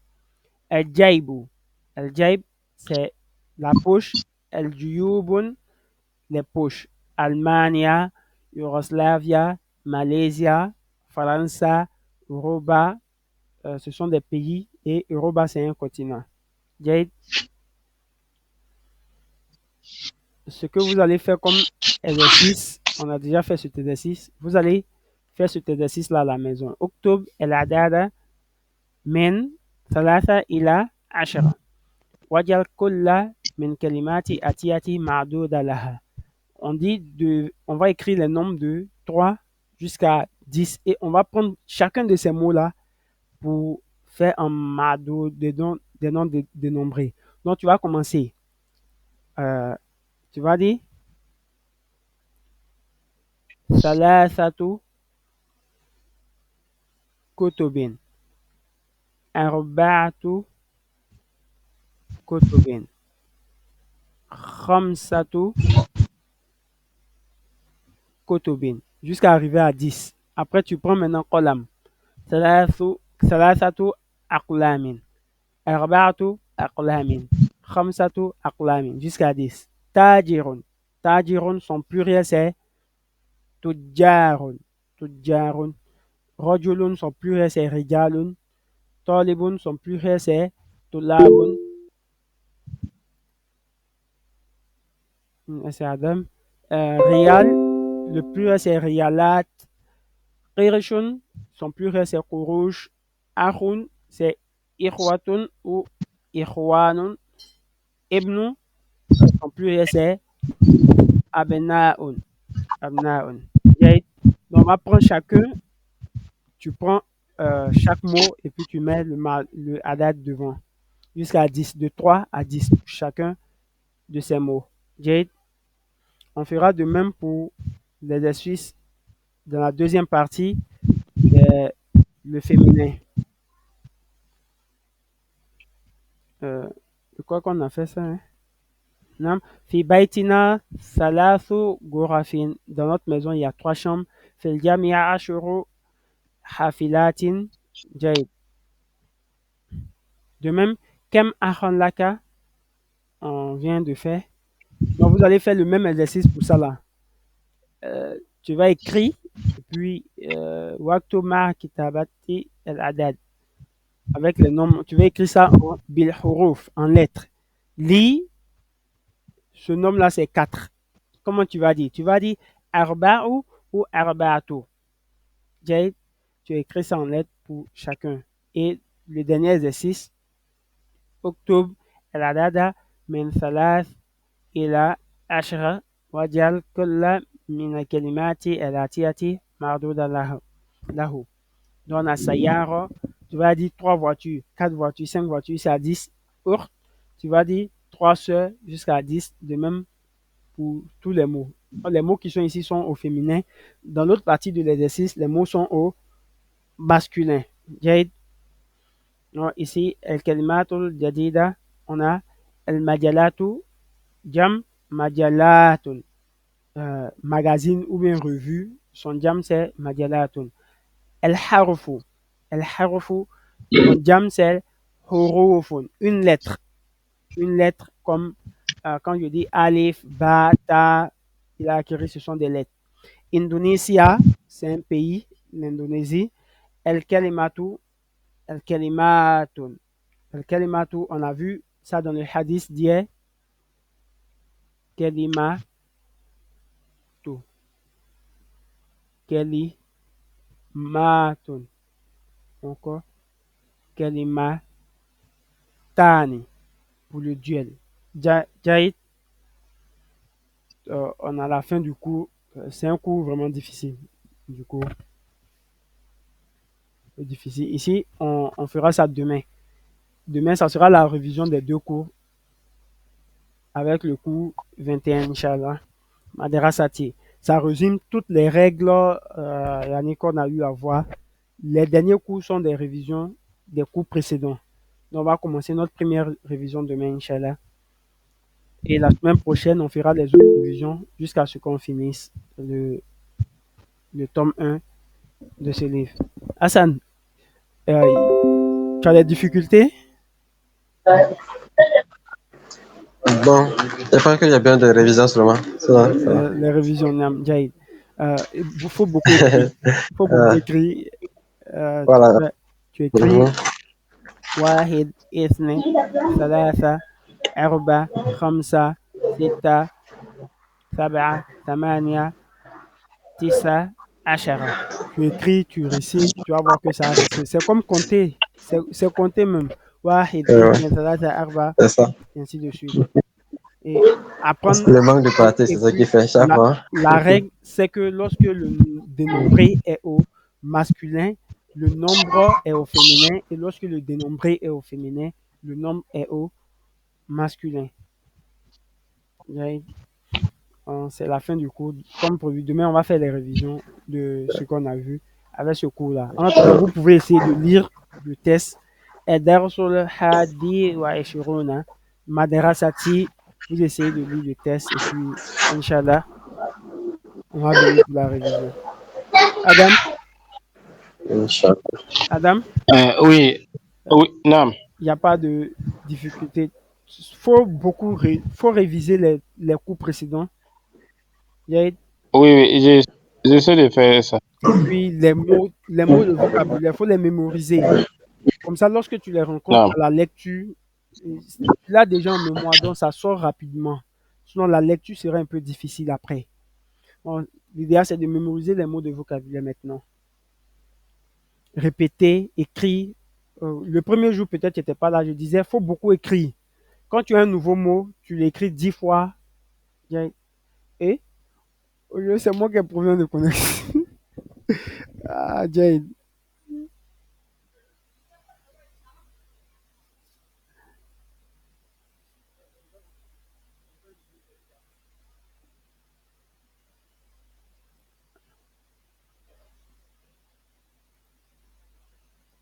El Jaibu, El Jaib, c'est la poche. El Juyubun, les poches. Allemagne, Yougoslavia, Malaisie, France, Europa, ce sont des pays et Europa c'est un continent. Jade, ce que vous allez faire comme exercice, on a déjà fait cet exercice, vous allez faire cet exercice-là à la maison. Octobre, el adada min ثلاثة إلى 10 وجعل كل من كلمات أتياتي معدودة لها. On va écrire les nombres de 3 jusqu'à 10 et on va prendre chacun de ces mots-là pour faire un mado des noms dénombrés. Donc, tu vas commencer. Tu vas dire Salasatu Kutubin. Arba'atu Kutubin. Khamsatu Kutubin. Jusqu'à arriver à 10. Après, tu prends maintenant Qolam. Salasatu Aqlamin. Arba'atu Aqlamin. Khamsatu Aqlamin. Jusqu'à 10. Tajirun. Tajirun, son pluriel c'est Tujjarun. Tujjarun. Rajulun, son pluriel c'est Rijalun. Talibun, son pluriel c'est Tulabun. C'est Adam. Riyal, le pluriel c'est Riyalat. Qirishun, son pluriel c'est Qurush. Akhun, c'est Ikhwatun ou Ikhwanun. Ibnu, son pluriel c'est Abnaun. Abnaun. Donc, on va prendre chacun, tu prends chaque mot et puis tu mets le adad devant. Jusqu'à 10, de 3 à 10, chacun de ces mots. Jade, on fera de même pour l'exercice dans la deuxième partie, le féminin. De quoi qu'on a fait ça, hein? Non. Fi baitina salasu gorafin. Dans notre maison, il y a 3 chambres. Fil jamia ashuru hafilatin. Jade. De même, kem akhan laka, on vient de faire. Donc, vous allez faire le même exercice pour ça là. Tu vas écrire, et puis, waktu ma kitabati el adad. Avec les nombres, tu vas écrire ça en bil huruf, en lettres. Li, ce nombre-là, c'est 4. Comment tu vas dire? Tu vas dire arba'u ou arba'atu. Tu écris ça en lettres pour chacun. Et le dernier exercice, octobre, el adada min thalath ila ashra wajal kulla min kalimati el atiyati marduda lahu. Donc, la sayara, tu vas dire 3 voitures, 4 voitures, 5 voitures, c'est à 10. Tu vas dire 3 sœurs jusqu'à 10, de même pour tous les mots. Les mots qui sont ici sont au féminin. Dans l'autre partie de l'exercice, les mots sont au masculin. Ici, el kalimatul jadida, on a el majalatu, jam majalatun. Magazine ou bien revue, son jam c'est majalatun. El harufu, son jam c'est hurufun. Une lettre comme quand je dis alif, ba, ta, il a acquis, ce sont des lettres. Indonesia, c'est un pays, l'Indonésie. El kalimatun. Al-kalimatu, on a vu ça dans le hadith d'hier. Kalimatu. Kalimatun. Encore. Kalimatani. Pour le duel. Jaïd, on a la fin du cours. C'est un cours vraiment difficile. Du coup, difficile. Ici, on fera ça demain. Demain, ça sera la révision des 2 cours avec le cours 21, Inch'Allah. Madrasati. Ça résume toutes les règles qu'on a eu à voir. Les derniers cours sont des révisions des cours précédents. Donc, on va commencer notre première révision demain, Inch'Allah. Et la semaine prochaine, on fera les autres révisions jusqu'à ce qu'on finisse le tome 1 de ce livre. Hassan, tu as des difficultés? Bon, je pense qu'il y a bien des révisions seulement. Les révisions, Jaïd. Il faut beaucoup écrire. Il faut beaucoup écrire. Voilà. Tu écris واحد اثنين ثلاثة أربعة خمسة ستة سبعة ثمانية تسعة عشرة. Tu écris, tu récites, tu vas voir que ça récite. C'est comme compter. C'est compter même. واحد اثنين ثلاثة أربعة. C'est ça. Et ainsi de suite. Et apprendre. Le manque de pratique, c'est ça qui fait chaque fois. La règle, c'est que lorsque le dénombré est au masculin, le nombre est au féminin. Et lorsque le dénombré est au féminin, le nombre est au masculin. C'est la fin du cours. Comme prévu, demain, on va faire les révisions de ce qu'on a vu avec ce cours-là. En tout cas, vous pouvez essayer de lire le test. Darsul Hadi wa Ishiruna. Madrasati. Vous essayez de lire le test et puis, Inch'Allah, on va venir pour la révision. Adam? Inch'Allah. Adam? Oui, non. Il n'y a pas de difficulté. Faut réviser les cours précédents. Oui, j'essaie de faire ça. Et puis, les mots de vocabulaire, il faut les mémoriser. Comme ça, lorsque tu les rencontres à la lecture, tu l'as déjà en mémoire, donc ça sort rapidement. Sinon, la lecture sera un peu difficile après. Bon, l'idéal, c'est de mémoriser les mots de vocabulaire maintenant. Répéter, écrire. Le premier jour, peut-être, tu n'étais pas là. Je disais, il faut beaucoup écrire. Quand tu as un nouveau mot, tu l'écris 10 fois. Et c'est moi qui ai problème de connexion. Ah, Jane.